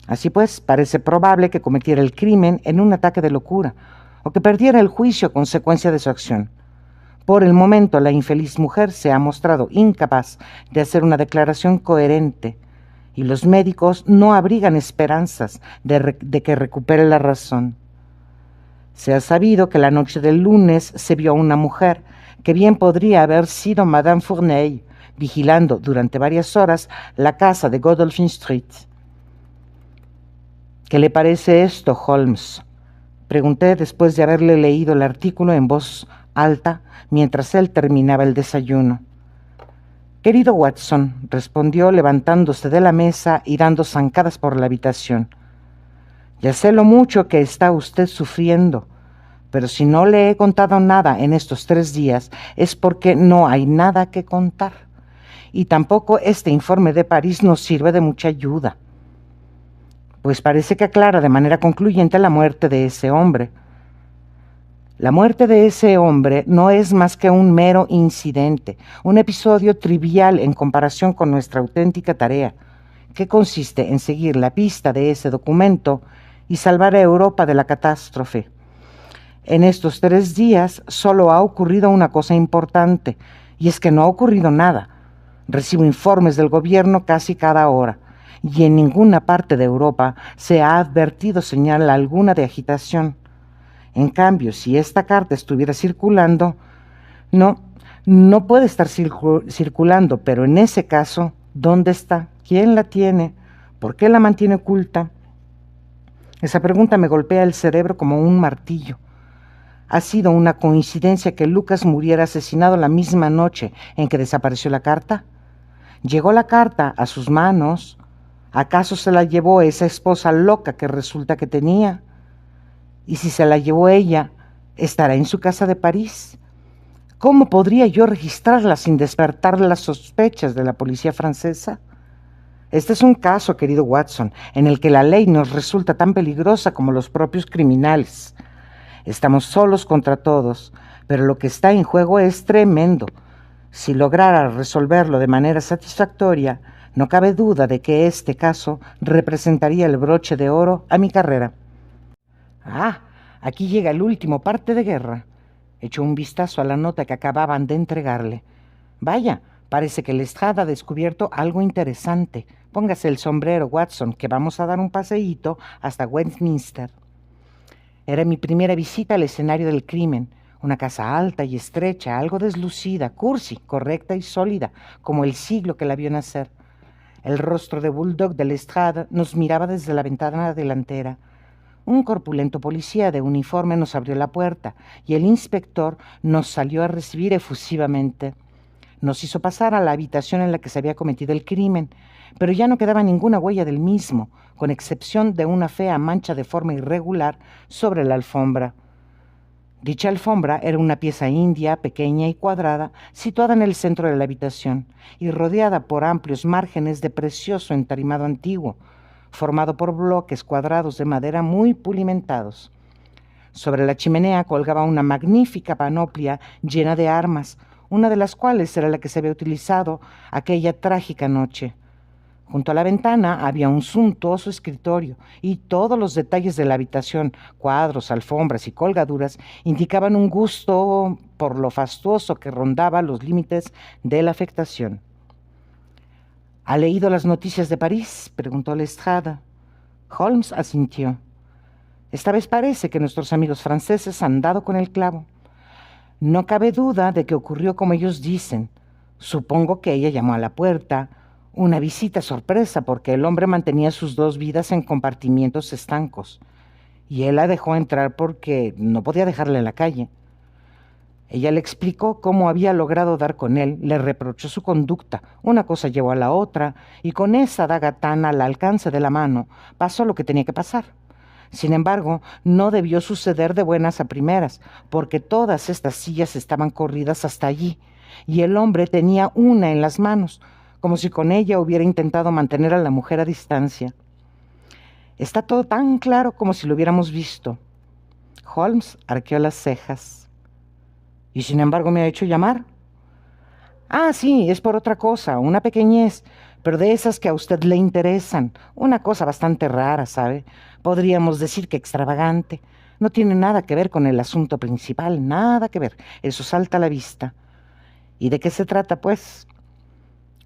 A: Así pues, parece probable que cometiera el crimen en un ataque de locura, o que perdiera el juicio a consecuencia de su acción. Por el momento, la infeliz mujer se ha mostrado incapaz de hacer una declaración coherente, y los médicos no abrigan esperanzas de que recupere la razón. Se ha sabido que la noche del lunes se vio a una mujer que bien podría haber sido Madame Fournel, vigilando durante varias horas la casa de Godolphin Street. ¿Qué le parece esto, Holmes?, pregunté después de haberle leído el artículo en voz alta mientras él terminaba el desayuno. Querido Watson, respondió levantándose de la mesa y dando zancadas por la habitación. Ya sé lo mucho que está usted sufriendo, pero si no le he contado nada en estos 3 días es porque no hay nada que contar. Y tampoco este informe de París nos sirve de mucha ayuda, pues parece que aclara de manera concluyente la muerte de ese hombre. La muerte de ese hombre no es más que un mero incidente, un episodio trivial en comparación con nuestra auténtica tarea, que consiste en seguir la pista de ese documento y salvar a Europa de la catástrofe. En estos 3 días solo ha ocurrido una cosa importante, y es que no ha ocurrido nada. Recibo informes del gobierno casi cada hora, y en ninguna parte de Europa se ha advertido señal alguna de agitación. En cambio, si esta carta estuviera circulando, no puede estar circulando, pero en ese caso, ¿dónde está? ¿Quién la tiene? ¿Por qué la mantiene oculta? Esa pregunta me golpea el cerebro como un martillo. ¿Ha sido una coincidencia que Lucas muriera asesinado la misma noche en que desapareció la carta? ¿Llegó la carta a sus manos? ¿Acaso se la llevó esa esposa loca que resulta que tenía? Y si se la llevó ella, ¿estará en su casa de París? ¿Cómo podría yo registrarla sin despertar las sospechas de la policía francesa? Este es un caso, querido Watson, en el que la ley nos resulta tan peligrosa como los propios criminales. Estamos solos contra todos, pero lo que está en juego es tremendo. Si lograra resolverlo de manera satisfactoria, No cabe duda de que este caso representaría el broche de oro a mi carrera. Ah, aquí llega el último parte de guerra. Echó un vistazo a la nota que acababan de entregarle. Vaya, parece que Lestrade ha descubierto algo interesante. Póngase el sombrero, Watson, que vamos a dar un paseíto hasta Westminster. Era mi primera visita al escenario del crimen. Una casa alta y estrecha, algo deslucida, cursi, correcta y sólida, como el siglo que la vio nacer. El rostro de Bulldog de Lestrade nos miraba desde la ventana delantera. Un corpulento policía de uniforme nos abrió la puerta y el inspector nos salió a recibir efusivamente. Nos hizo pasar a la habitación en la que se había cometido el crimen, pero ya no quedaba ninguna huella del mismo, con excepción de una fea mancha de forma irregular sobre la alfombra. Dicha alfombra era una pieza india, pequeña y cuadrada, situada en el centro de la habitación y rodeada por amplios márgenes de precioso entarimado antiguo, formado por bloques cuadrados de madera muy pulimentados. Sobre la chimenea colgaba una magnífica panoplia llena de armas, una de las cuales era la que se había utilizado aquella trágica noche. Junto a la ventana había un suntuoso escritorio y todos los detalles de la habitación, cuadros, alfombras y colgaduras, indicaban un gusto por lo fastuoso que rondaba los límites de la afectación. ¿Ha leído las noticias de París?, preguntó Lestrade. Holmes asintió. Esta vez parece que nuestros amigos franceses han dado con el clavo. No cabe duda de que ocurrió como ellos dicen. Supongo que ella llamó a la puerta. Una visita sorpresa porque el hombre mantenía sus dos vidas en compartimientos estancos. Y él la dejó entrar porque no podía dejarla en la calle. Ella le explicó cómo había logrado dar con él, le reprochó su conducta, una cosa llevó a la otra, y con esa daga tan al alcance de la mano pasó lo que tenía que pasar. Sin embargo, no debió suceder de buenas a primeras, porque todas estas sillas estaban corridas hasta allí, y el hombre tenía una en las manos, como si con ella hubiera intentado mantener a la mujer a distancia. Está todo tan claro como si lo hubiéramos visto. Holmes arqueó las cejas. ¿Y sin embargo me ha hecho llamar? Ah, sí, es por otra cosa, una pequeñez, pero de esas que a usted le interesan. Una cosa bastante rara, ¿sabe? Podríamos decir que extravagante. No tiene nada que ver con el asunto principal, nada que ver. Eso salta a la vista. ¿Y de qué se trata, pues?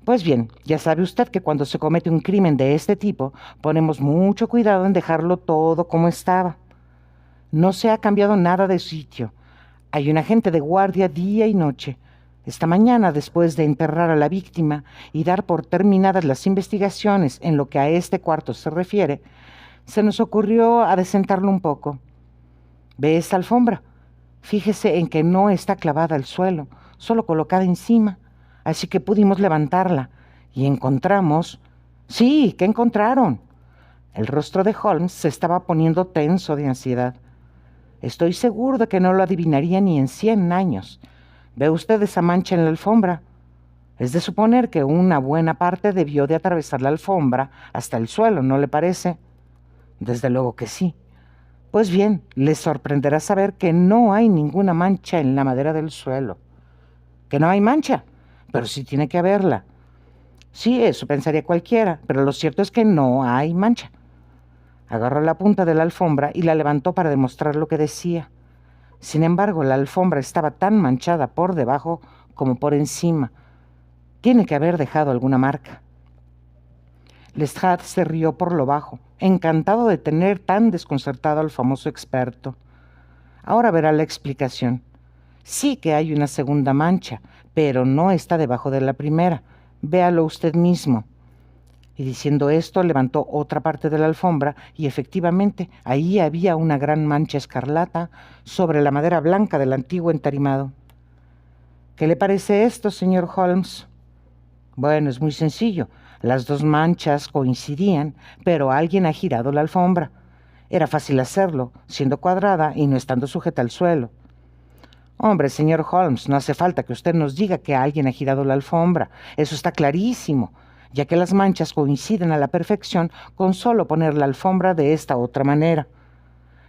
A: Pues bien, ya sabe usted que cuando se comete un crimen de este tipo, ponemos mucho cuidado en dejarlo todo como estaba. No se ha cambiado nada de sitio. Hay un agente de guardia día y noche. Esta mañana, después de enterrar a la víctima y dar por terminadas las investigaciones en lo que a este cuarto se refiere, se nos ocurrió adecentarlo un poco. ¿Ve esta alfombra? Fíjese en que no está clavada al suelo, solo colocada encima, así que pudimos levantarla y encontramos... Sí, ¿qué encontraron? El rostro de Holmes se estaba poniendo tenso de ansiedad. Estoy seguro de que no lo adivinaría ni en 100 años. ¿Ve usted esa mancha en la alfombra? Es de suponer que una buena parte debió de atravesar la alfombra hasta el suelo, ¿no le parece? Desde luego que sí. Pues bien, les sorprenderá saber que no hay ninguna mancha en la madera del suelo. ¿Que no hay mancha? Pero sí tiene que haberla. Sí, eso pensaría cualquiera, pero lo cierto es que no hay mancha. Agarró la punta de la alfombra y la levantó para demostrar lo que decía. Sin embargo, la alfombra estaba tan manchada por debajo como por encima. Tiene que haber dejado alguna marca. Lestrade se rió por lo bajo, encantado de tener tan desconcertado al famoso experto. Ahora verá la explicación. Sí que hay una segunda mancha, pero no está debajo de la primera. Véalo usted mismo. Y diciendo esto, levantó otra parte de la alfombra y efectivamente ahí había una gran mancha escarlata sobre la madera blanca del antiguo entarimado. ¿Qué le parece esto, señor Holmes? Bueno, es muy sencillo. Las dos manchas coincidían, pero alguien ha girado la alfombra. Era fácil hacerlo, siendo cuadrada y no estando sujeta al suelo. Hombre, señor Holmes, no hace falta que usted nos diga que alguien ha girado la alfombra. Eso está clarísimo, ya que las manchas coinciden a la perfección con solo poner la alfombra de esta otra manera.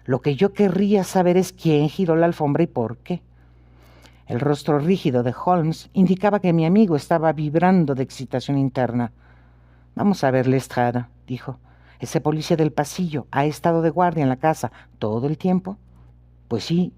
A: Lo que yo querría saber es quién giró la alfombra y por qué. El rostro rígido de Holmes indicaba que mi amigo estaba vibrando de excitación interna. Vamos a ver, Lestrade, dijo. ¿Ese policía del pasillo ha estado de guardia en la casa todo el tiempo? Pues sí.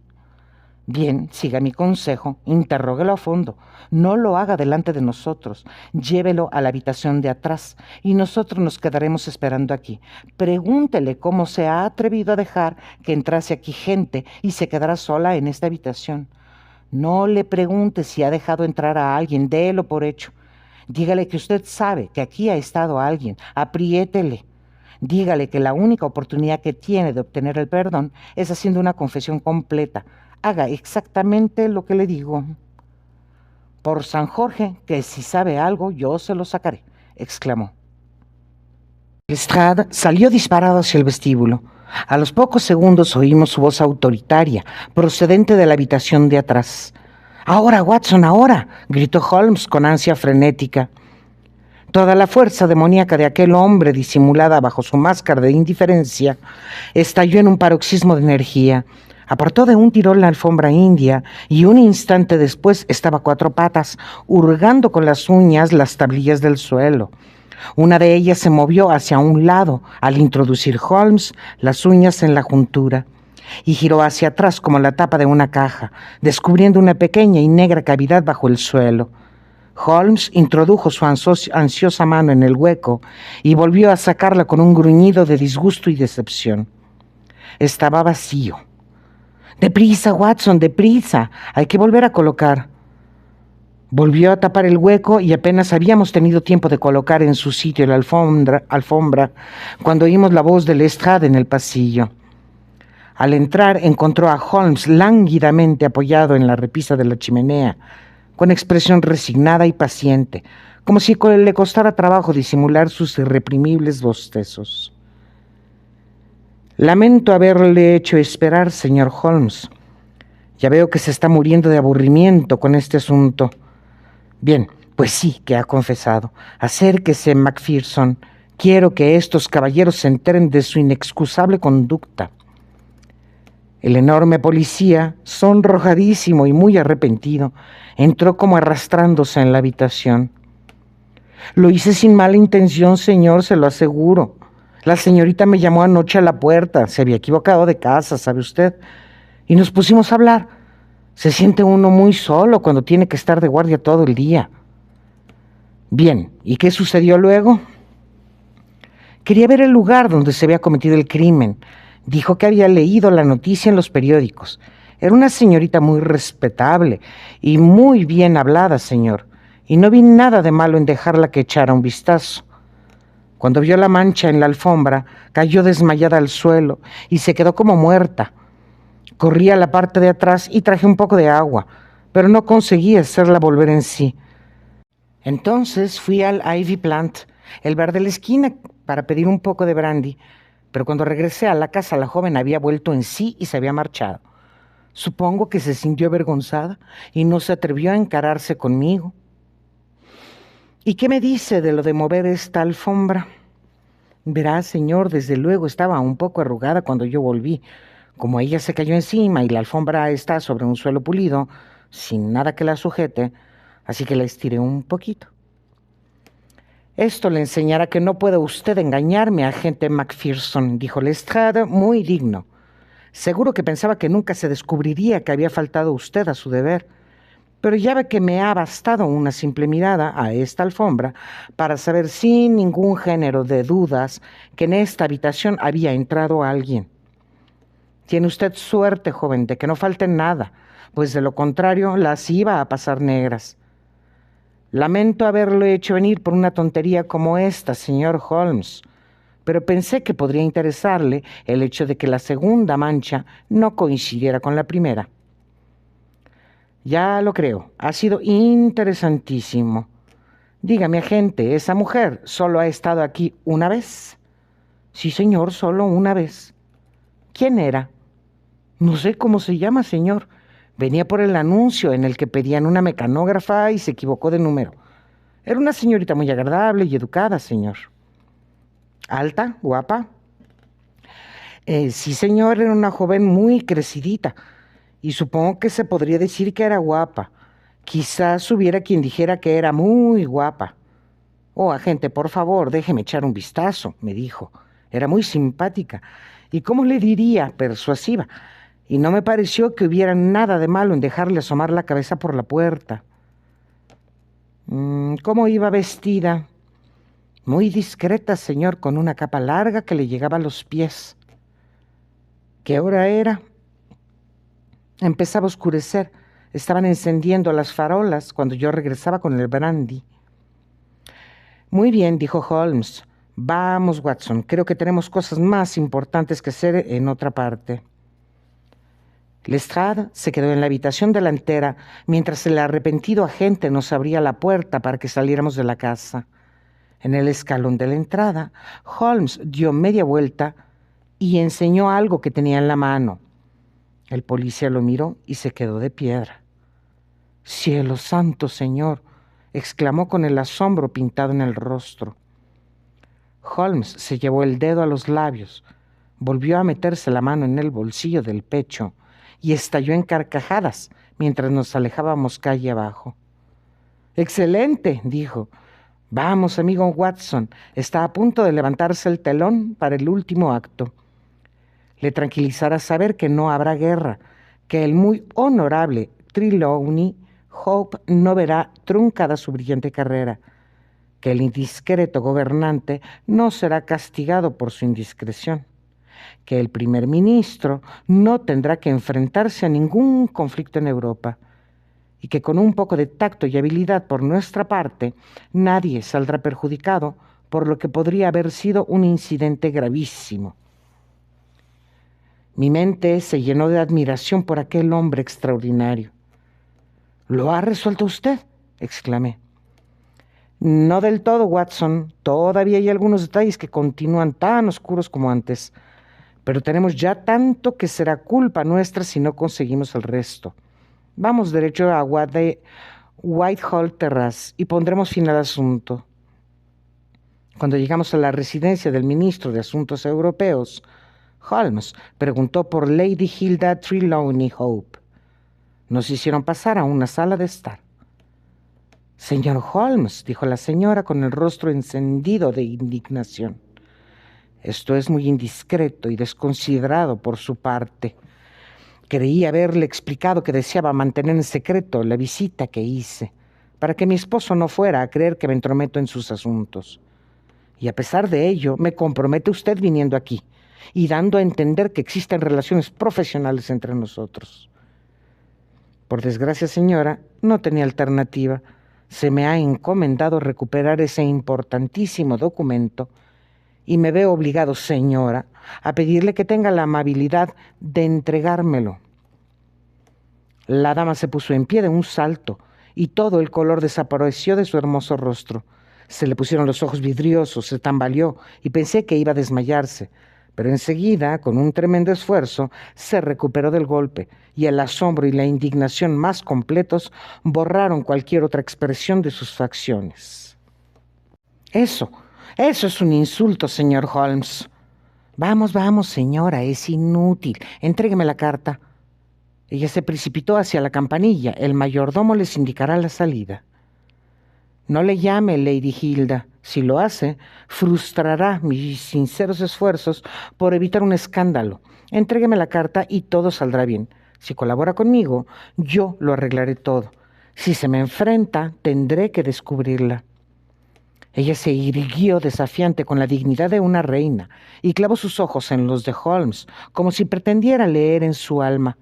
A: Bien, siga mi consejo, interróguelo a fondo. No lo haga delante de nosotros. Llévelo a la habitación de atrás y nosotros nos quedaremos esperando aquí. Pregúntele cómo se ha atrevido a dejar que entrase aquí gente y se quedara sola en esta habitación. No le pregunte si ha dejado entrar a alguien, délo por hecho. Dígale que usted sabe que aquí ha estado alguien, apriétele. Dígale que la única oportunidad que tiene de obtener el perdón es haciendo una confesión completa. Haga exactamente lo que le digo. Por San Jorge, que si sabe algo, yo se lo sacaré, exclamó. Lestrade salió disparado hacia el vestíbulo. A los pocos segundos oímos su voz autoritaria, procedente de la habitación de atrás. «Ahora, Watson, ahora», gritó Holmes con ansia frenética. Toda la fuerza demoníaca de aquel hombre, disimulada bajo su máscara de indiferencia, estalló en un paroxismo de energía. Apartó de un tirón la alfombra india y un instante después estaba a cuatro patas, hurgando con las uñas las tablillas del suelo. Una de ellas se movió hacia un lado al introducir Holmes las uñas en la juntura y giró hacia atrás como la tapa de una caja, descubriendo una pequeña y negra cavidad bajo el suelo. Holmes introdujo su ansiosa mano en el hueco y volvió a sacarla con un gruñido de disgusto y decepción. Estaba vacío. «Deprisa, Watson, deprisa. Hay que volver a colocar». Volvió a tapar el hueco y apenas habíamos tenido tiempo de colocar en su sitio la alfombra cuando oímos la voz de Lestrade en el pasillo. Al entrar encontró a Holmes lánguidamente apoyado en la repisa de la chimenea, con expresión resignada y paciente, como si le costara trabajo disimular sus irreprimibles bostezos. «Lamento haberle hecho esperar, señor Holmes. Ya veo que se está muriendo de aburrimiento con este asunto». «Bien, pues sí que ha confesado. Acérquese, Macpherson. Quiero que estos caballeros se enteren de su inexcusable conducta». El enorme policía, sonrojadísimo y muy arrepentido, entró como arrastrándose en la habitación. «Lo hice sin mala intención, señor, se lo aseguro. La señorita me llamó anoche a la puerta, se había equivocado de casa, ¿sabe usted? Y nos pusimos a hablar. Se siente uno muy solo cuando tiene que estar de guardia todo el día». «Bien, ¿y qué sucedió luego?» «Quería ver el lugar donde se había cometido el crimen. Dijo que había leído la noticia en los periódicos. Era una señorita muy respetable y muy bien hablada, señor, y no vi nada de malo en dejarla que echara un vistazo. Cuando vio la mancha en la alfombra, cayó desmayada al suelo y se quedó como muerta. Corrí a la parte de atrás y traje un poco de agua, pero no conseguí hacerla volver en sí. Entonces fui al Ivy Plant, el bar de la esquina, para pedir un poco de brandy, pero cuando regresé a la casa la joven había vuelto en sí y se había marchado. Supongo que se sintió avergonzada y no se atrevió a encararse conmigo». «¿Y qué me dice de lo de mover esta alfombra?» «Verá, señor, desde luego estaba un poco arrugada cuando yo volví. Como ella se cayó encima y la alfombra está sobre un suelo pulido, sin nada que la sujete, así que la estiré un poquito». «Esto le enseñará que no puede usted engañarme, agente Macpherson», dijo Lestrade, muy digno. «Seguro que pensaba que nunca se descubriría que había faltado usted a su deber. Pero ya ve que me ha bastado una simple mirada a esta alfombra para saber sin ningún género de dudas que en esta habitación había entrado alguien. Tiene usted suerte, joven, de que no falte nada, pues de lo contrario las iba a pasar negras. Lamento haberlo hecho venir por una tontería como esta, señor Holmes, pero pensé que podría interesarle el hecho de que la segunda mancha no coincidiera con la primera». «Ya lo creo, ha sido interesantísimo. Dígame, agente, ¿esa mujer solo ha estado aquí una vez?» «Sí, señor, solo una vez». «¿Quién era?» «No sé cómo se llama, señor. Venía por el anuncio en el que pedían una mecanógrafa y se equivocó de número. Era una señorita muy agradable y educada, señor». «¿Alta? ¿Guapa?» Sí, señor, era una joven muy crecidita, y supongo que se podría decir que era guapa. Quizás hubiera quien dijera que era muy guapa». Oh, agente, por favor, déjeme echar un vistazo, me dijo. Era muy simpática y, ¿cómo le diría?, persuasiva. Y no me pareció que hubiera nada de malo en dejarle asomar la cabeza por la puerta. ¿Cómo iba vestida? Muy discreta, señor, con una capa larga que le llegaba a los pies. ¿Qué hora era? Empezaba a oscurecer. Estaban encendiendo las farolas cuando yo regresaba con el brandy. Muy bien, dijo Holmes. Vamos, Watson, creo que tenemos cosas más importantes que hacer en otra parte. Lestrade se quedó en la habitación delantera mientras el arrepentido agente nos abría la puerta para que saliéramos de la casa. En el escalón de la entrada, Holmes dio media vuelta y enseñó algo que tenía en la mano. El policía lo miró y se quedó de piedra. «¡Cielo santo, señor!», exclamó con el asombro pintado en el rostro. Holmes se llevó el dedo a los labios, volvió a meterse la mano en el bolsillo del pecho y estalló en carcajadas mientras nos alejábamos calle abajo. «¡Excelente!», dijo. «Vamos, amigo Watson, está a punto de levantarse el telón para el último acto. Le tranquilizará saber que no habrá guerra, que el muy honorable Trelawney Hope no verá truncada su brillante carrera, que el indiscreto gobernante no será castigado por su indiscreción, que el primer ministro no tendrá que enfrentarse a ningún conflicto en Europa, y que con un poco de tacto y habilidad por nuestra parte, nadie saldrá perjudicado por lo que podría haber sido un incidente gravísimo». Mi mente se llenó de admiración por aquel hombre extraordinario. «¿Lo ha resuelto usted?», exclamé. «No del todo, Watson. Todavía hay algunos detalles que continúan tan oscuros como antes. Pero tenemos ya tanto que será culpa nuestra si no conseguimos el resto. Vamos derecho a Whitehall Terrace y pondremos fin al asunto». Cuando llegamos a la residencia del ministro de Asuntos Europeos, Holmes preguntó por Lady Hilda Trelawney Hope. Nos hicieron pasar a una sala de estar. «Señor Holmes», dijo la señora con el rostro encendido de indignación, «esto es muy indiscreto y desconsiderado por su parte. Creí haberle explicado que deseaba mantener en secreto la visita que hice, para que mi esposo no fuera a creer que me entrometo en sus asuntos. Y a pesar de ello, me compromete usted viniendo aquí y dando a entender que existen relaciones profesionales entre nosotros». Por desgracia, señora, no tenía alternativa. Se me ha encomendado recuperar ese importantísimo documento y me veo obligado, señora, a pedirle que tenga la amabilidad de entregármelo. La dama se puso en pie de un salto y todo el color desapareció de su hermoso rostro. Se le pusieron los ojos vidriosos, se tambaleó y pensé que iba a desmayarse. Pero enseguida, con un tremendo esfuerzo, se recuperó del golpe y el asombro y la indignación más completos borraron cualquier otra expresión de sus facciones. Eso es un insulto, señor Holmes». «Vamos, vamos, señora, es inútil. Entrégueme la carta». Ella se precipitó hacia la campanilla. El mayordomo les indicará la salida. «No le llame, Lady Hilda. Si lo hace, frustrará mis sinceros esfuerzos por evitar un escándalo. Entrégueme la carta y todo saldrá bien. Si colabora conmigo, yo lo arreglaré todo. Si se me enfrenta, tendré que descubrirla». Ella se irguió desafiante con la dignidad de una reina y clavó sus ojos en los de Holmes, como si pretendiera leer en su alma.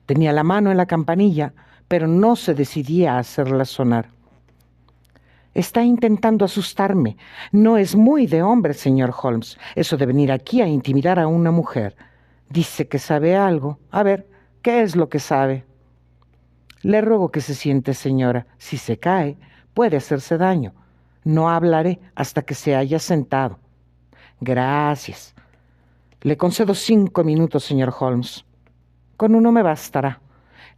A: Tenía la mano en la campanilla, pero no se decidía a hacerla sonar. «Está intentando asustarme. No es muy de hombre, señor Holmes, eso de venir aquí a intimidar a una mujer. Dice que sabe algo. A ver, ¿qué es lo que sabe?» «Le ruego que se siente, señora. Si se cae, puede hacerse daño. No hablaré hasta que se haya sentado». «Gracias. Le concedo 5 minutos, señor Holmes». «Con uno me bastará».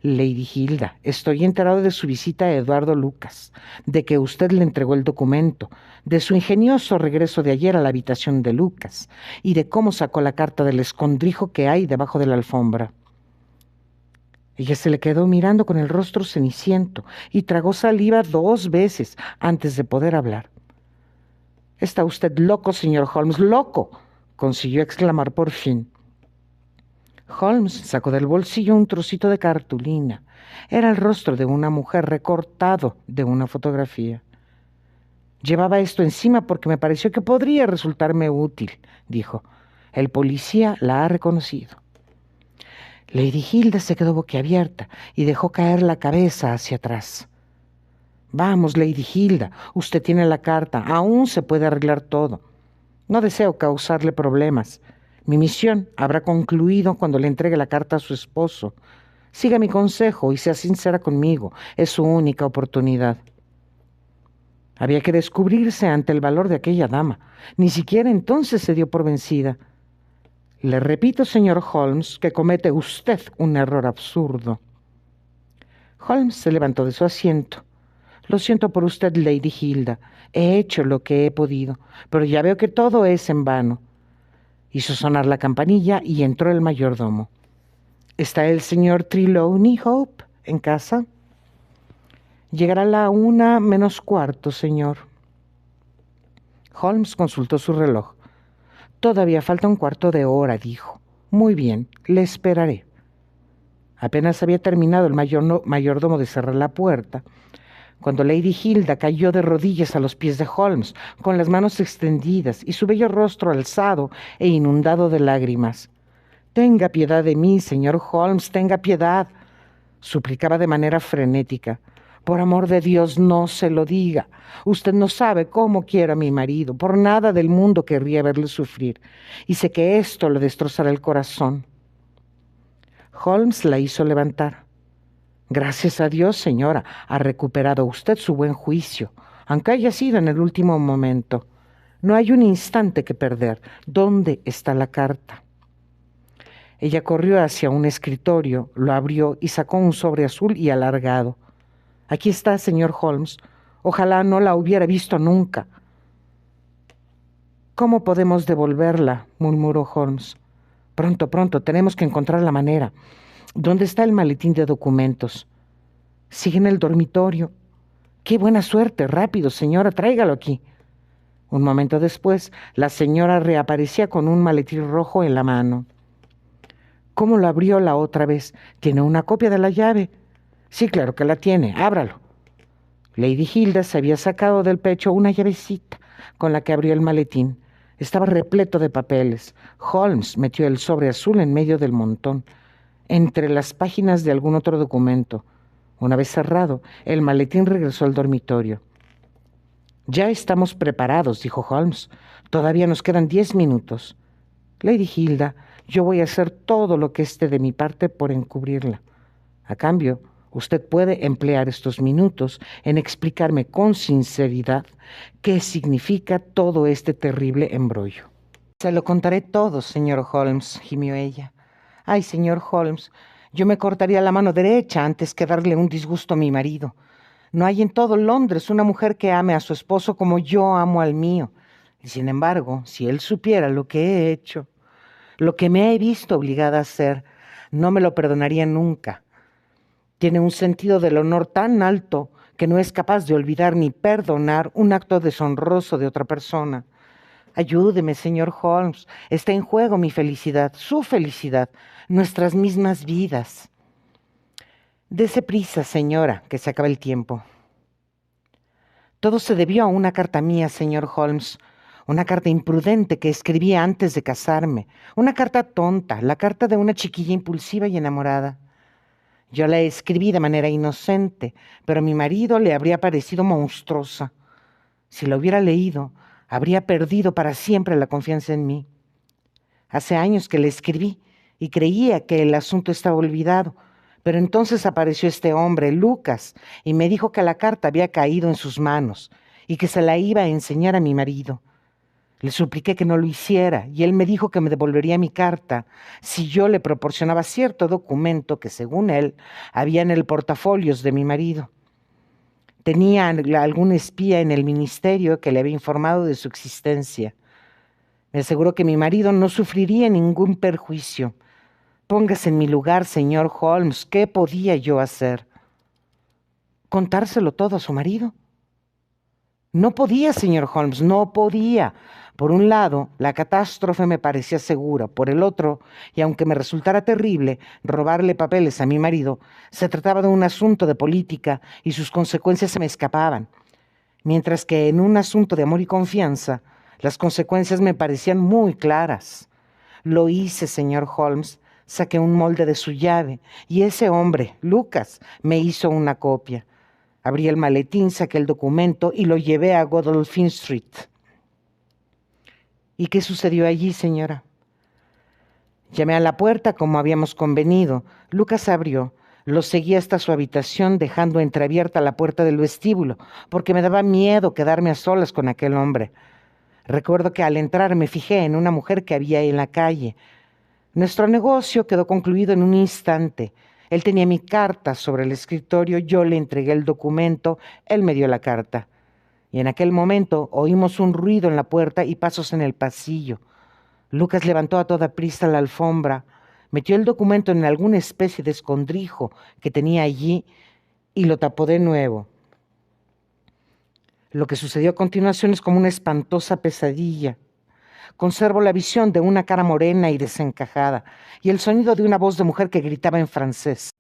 A: «Lady Hilda, estoy enterado de su visita a Eduardo Lucas, de que usted le entregó el documento, de su ingenioso regreso de ayer a la habitación de Lucas y de cómo sacó la carta del escondrijo que hay debajo de la alfombra». Ella se le quedó mirando con el rostro ceniciento y tragó saliva 2 veces antes de poder hablar. «Está usted loco, señor Holmes, loco», consiguió exclamar por fin. Holmes sacó del bolsillo un trocito de cartulina. Era el rostro de una mujer recortado de una fotografía. «Llevaba esto encima porque me pareció que podría resultarme útil», dijo. «El policía la ha reconocido». Lady Hilda se quedó boquiabierta y dejó caer la cabeza hacia atrás. «Vamos, Lady Hilda, usted tiene la carta, aún se puede arreglar todo. No deseo causarle problemas. Mi misión habrá concluido cuando le entregue la carta a su esposo. Siga mi consejo y sea sincera conmigo, es su única oportunidad». Había que descubrirse ante el valor de aquella dama. Ni siquiera entonces se dio por vencida. «Le repito, señor Holmes, que comete usted un error absurdo». Holmes se levantó de su asiento. «Lo siento por usted, Lady Hilda. He hecho lo que he podido, pero ya veo que todo es en vano». Hizo sonar la campanilla y entró el mayordomo. «¿Está el señor Trelawney, Hope, en casa?» «Llegará a la 1:45, señor». Holmes consultó su reloj. «Todavía falta un cuarto de hora», dijo. «Muy bien, le esperaré». Apenas había terminado el mayordomo de cerrar la puerta, cuando Lady Hilda cayó de rodillas a los pies de Holmes, con las manos extendidas y su bello rostro alzado e inundado de lágrimas. «Tenga piedad de mí, señor Holmes, tenga piedad», suplicaba de manera frenética. «Por amor de Dios, no se lo diga. Usted no sabe cómo quiero a mi marido. Por nada del mundo querría verle sufrir. Y sé que esto le destrozará el corazón». Holmes la hizo levantar. «Gracias a Dios, señora, ha recuperado usted su buen juicio, aunque haya sido en el último momento. No hay un instante que perder. ¿Dónde está la carta?» Ella corrió hacia un escritorio, lo abrió y sacó un sobre azul y alargado. «Aquí está, señor Holmes. Ojalá no la hubiera visto nunca». «¿Cómo podemos devolverla?», murmuró Holmes. «Pronto, pronto, tenemos que encontrar la manera. ¿Dónde está el maletín de documentos?» «Sigue en el dormitorio». «Qué buena suerte. Rápido, señora, tráigalo aquí». Un momento después, la señora reaparecía con un maletín rojo en la mano. «¿Cómo lo abrió la otra vez? ¿Tiene una copia de la llave?» «Sí, claro que la tiene. Ábralo». Lady Hilda se había sacado del pecho una llavecita con la que abrió el maletín. Estaba repleto de papeles. Holmes metió el sobre azul en medio del montón, entre las páginas de algún otro documento. Una vez cerrado, el maletín regresó al dormitorio. «Ya estamos preparados», dijo Holmes. «Todavía nos quedan 10 minutos. Lady Hilda, yo voy a hacer todo lo que esté de mi parte por encubrirla. A cambio, usted puede emplear estos minutos en explicarme con sinceridad qué significa todo este terrible embrollo». «Se lo contaré todo, señor Holmes», gimió ella. «Ay, señor Holmes, yo me cortaría la mano derecha antes que darle un disgusto a mi marido. No hay en todo Londres una mujer que ame a su esposo como yo amo al mío. Y sin embargo, si él supiera lo que he hecho, lo que me he visto obligada a hacer, no me lo perdonaría nunca. Tiene un sentido del honor tan alto que no es capaz de olvidar ni perdonar un acto deshonroso de otra persona. Ayúdeme, señor Holmes. Está en juego mi felicidad, su felicidad, nuestras mismas vidas». «Dese prisa, señora, que se acaba el tiempo». «Todo se debió a una carta mía, señor Holmes. Una carta imprudente que escribí antes de casarme. Una carta tonta, la carta de una chiquilla impulsiva y enamorada. Yo la escribí de manera inocente, pero a mi marido le habría parecido monstruosa. Si la hubiera leído, habría perdido para siempre la confianza en mí. Hace años que le escribí y creía que el asunto estaba olvidado, pero entonces apareció este hombre, Lucas, y me dijo que la carta había caído en sus manos y que se la iba a enseñar a mi marido. Le supliqué que no lo hiciera y él me dijo que me devolvería mi carta si yo le proporcionaba cierto documento que, según él, había en el portafolios de mi marido. Tenía algún espía en el ministerio que le había informado de su existencia. Me aseguró que mi marido no sufriría ningún perjuicio. Póngase en mi lugar, señor Holmes. ¿Qué podía yo hacer? ¿Contárselo todo a su marido? No podía, señor Holmes, no podía. Por un lado, la catástrofe me parecía segura. Por el otro, y aunque me resultara terrible robarle papeles a mi marido, se trataba de un asunto de política y sus consecuencias se me escapaban. Mientras que en un asunto de amor y confianza, las consecuencias me parecían muy claras. Lo hice, señor Holmes. Saqué un molde de su llave y ese hombre, Lucas, me hizo una copia. Abrí el maletín, saqué el documento y lo llevé a Godolphin Street. ¿Y qué sucedió allí, señora? Llamé a la puerta como habíamos convenido. Lucas abrió. Lo seguí hasta su habitación, dejando entreabierta la puerta del vestíbulo, porque me daba miedo quedarme a solas con aquel hombre. Recuerdo que al entrar me fijé en una mujer que había en la calle. Nuestro negocio quedó concluido en un instante. Él tenía mi carta sobre el escritorio, yo le entregué el documento, él me dio la carta. Y en aquel momento oímos un ruido en la puerta y pasos en el pasillo. Lucas levantó a toda prisa la alfombra, metió el documento en alguna especie de escondrijo que tenía allí y lo tapó de nuevo. Lo que sucedió a continuación es como una espantosa pesadilla. Conservo la visión de una cara morena y desencajada y el sonido de una voz de mujer que gritaba en francés.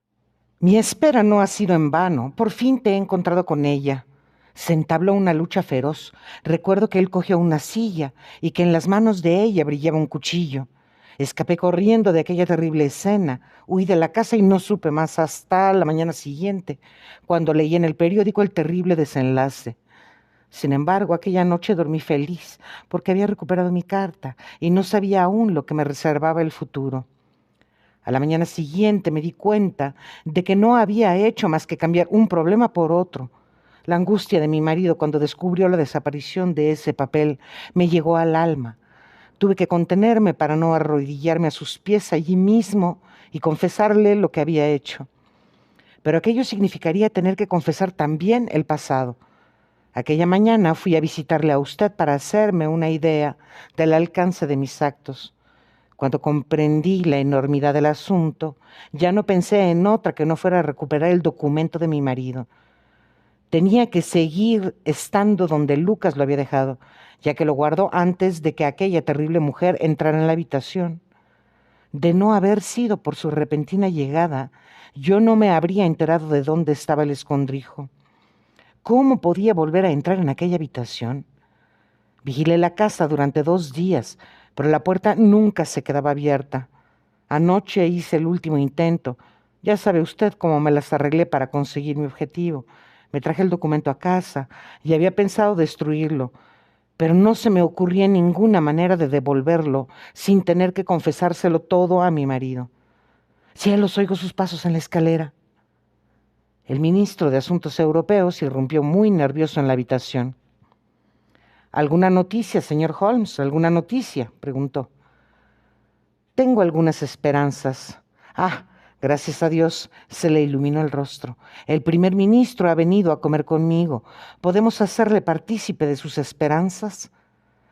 A: Mi espera no ha sido en vano. Por fin te he encontrado con ella. Se entabló una lucha feroz. Recuerdo que él cogió una silla y que en las manos de ella brillaba un cuchillo. Escapé corriendo de aquella terrible escena, huí de la casa y no supe más hasta la mañana siguiente, cuando leí en el periódico el terrible desenlace. Sin embargo, aquella noche dormí feliz porque había recuperado mi carta y no sabía aún lo que me reservaba el futuro. A la mañana siguiente me di cuenta de que no había hecho más que cambiar un problema por otro. La angustia de mi marido cuando descubrió la desaparición de ese papel me llegó al alma. Tuve que contenerme para no arrodillarme a sus pies allí mismo y confesarle lo que había hecho. Pero aquello significaría tener que confesar también el pasado. Aquella mañana fui a visitarle a usted para hacerme una idea del alcance de mis actos. Cuando comprendí la enormidad del asunto, ya no pensé en otra que no fuera a recuperar el documento de mi marido. Tenía que seguir estando donde Lucas lo había dejado, ya que lo guardó antes de que aquella terrible mujer entrara en la habitación. De no haber sido por su repentina llegada, yo no me habría enterado de dónde estaba el escondrijo. ¿Cómo podía volver a entrar en aquella habitación? Vigilé la casa durante 2 días, pero la puerta nunca se quedaba abierta. Anoche hice el último intento. Ya sabe usted cómo me las arreglé para conseguir mi objetivo. Me traje el documento a casa y había pensado destruirlo, pero no se me ocurría ninguna manera de devolverlo sin tener que confesárselo todo a mi marido. Cielos, oigo sus pasos en la escalera. El ministro de Asuntos Europeos irrumpió muy nervioso en la habitación. ¿Alguna noticia, señor Holmes? ¿Alguna noticia?, preguntó. Tengo algunas esperanzas. Ah, gracias a Dios, se le iluminó el rostro. El primer ministro ha venido a comer conmigo. ¿Podemos hacerle partícipe de sus esperanzas?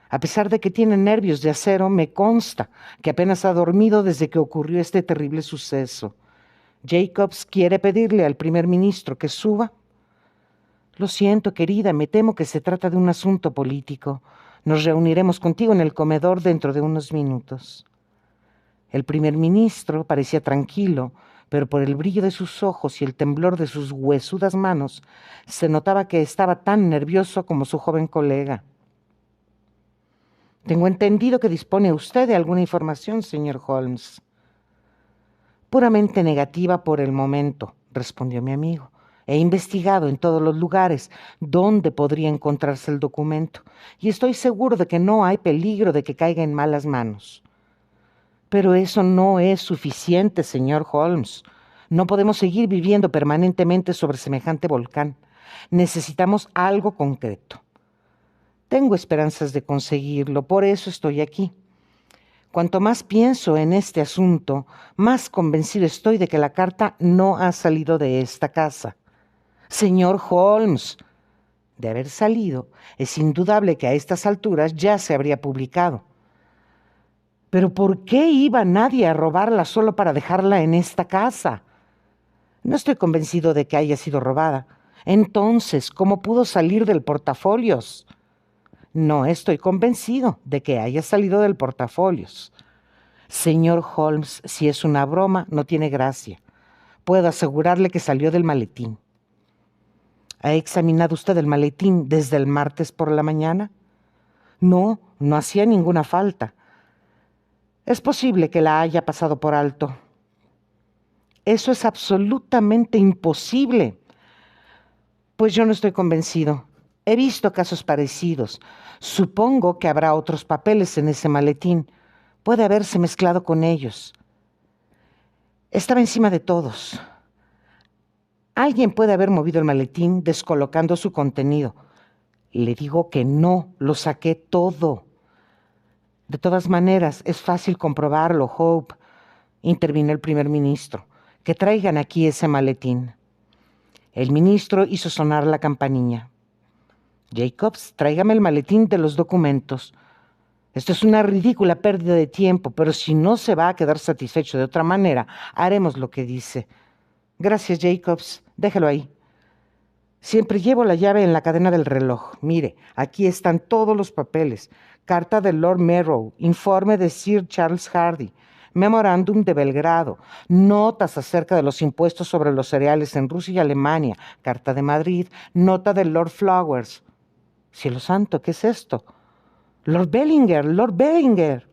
A: A pesar de que tiene nervios de acero, me consta que apenas ha dormido desde que ocurrió este terrible suceso. Jacobs quiere pedirle al primer ministro que suba. Lo siento, querida, me temo que se trata de un asunto político. Nos reuniremos contigo en el comedor dentro de unos minutos. El primer ministro parecía tranquilo, pero por el brillo de sus ojos y el temblor de sus huesudas manos, se notaba que estaba tan nervioso como su joven colega. Tengo entendido que dispone usted de alguna información, señor Holmes. Puramente negativa por el momento, respondió mi amigo. He investigado en todos los lugares donde podría encontrarse el documento y estoy seguro de que no hay peligro de que caiga en malas manos. Pero eso no es suficiente, señor Holmes. No podemos seguir viviendo permanentemente sobre semejante volcán. Necesitamos algo concreto. Tengo esperanzas de conseguirlo, por eso estoy aquí. Cuanto más pienso en este asunto, más convencido estoy de que la carta no ha salido de esta casa. Señor Holmes, de haber salido, es indudable que a estas alturas ya se habría publicado. Pero ¿por qué iba nadie a robarla solo para dejarla en esta casa? No estoy convencido de que haya sido robada. Entonces, ¿cómo pudo salir del portafolios? No estoy convencido de que haya salido del portafolios. Señor Holmes, si es una broma, no tiene gracia. Puedo asegurarle que salió del maletín. ¿Ha examinado usted el maletín desde el martes por la mañana? No, no hacía ninguna falta. Es posible que la haya pasado por alto. Eso es absolutamente imposible. Pues yo no estoy convencido. He visto casos parecidos. Supongo que habrá otros papeles en ese maletín. Puede haberse mezclado con ellos. Estaba encima de todos. Alguien puede haber movido el maletín descolocando su contenido. Le digo que no, lo saqué todo. De todas maneras, es fácil comprobarlo, Hope, intervino el primer ministro. Que traigan aquí ese maletín. El ministro hizo sonar la campanilla. Jacobs, tráigame el maletín de los documentos. Esto es una ridícula pérdida de tiempo, pero si no se va a quedar satisfecho de otra manera, haremos lo que dice. Gracias, Jacobs. Déjelo ahí. Siempre llevo la llave en la cadena del reloj. Mire, aquí están todos los papeles. Carta de Lord Merrow, informe de Sir Charles Hardy, memorándum de Belgrado, notas acerca de los impuestos sobre los cereales en Rusia y Alemania, carta de Madrid, nota de Lord Flowers. Cielo santo, ¿qué es esto? Lord Bellinger, Lord Bellinger.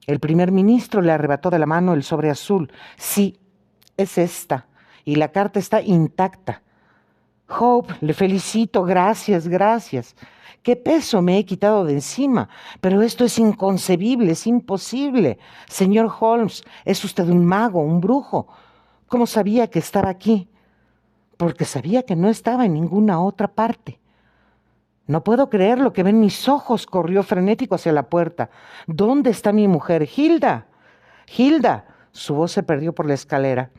A: El primer ministro le arrebató de la mano el sobre azul. Sí, es esta. Y la carta está intacta. Hope, le felicito, gracias, gracias. Qué peso me he quitado de encima, pero esto es inconcebible, es imposible. Señor Holmes, es usted un mago, un brujo. ¿Cómo sabía que estaba aquí? Porque sabía que no estaba en ninguna otra parte. No puedo creer lo que ven mis ojos, corrió frenético hacia la puerta. ¿Dónde está mi mujer? ¡Hilda! ¡Hilda! Su voz se perdió por la escalera.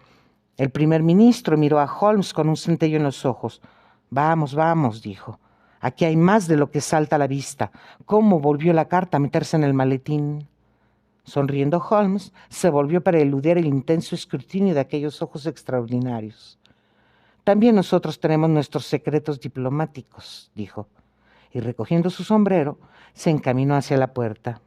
A: El primer ministro miró a Holmes con un centello en los ojos. Vamos, vamos, dijo. Aquí hay más de lo que salta a la vista. ¿Cómo volvió la carta a meterse en el maletín? Sonriendo, Holmes se volvió para eludir el intenso escrutinio de aquellos ojos extraordinarios. También nosotros tenemos nuestros secretos diplomáticos, dijo, y recogiendo su sombrero, se encaminó hacia la puerta.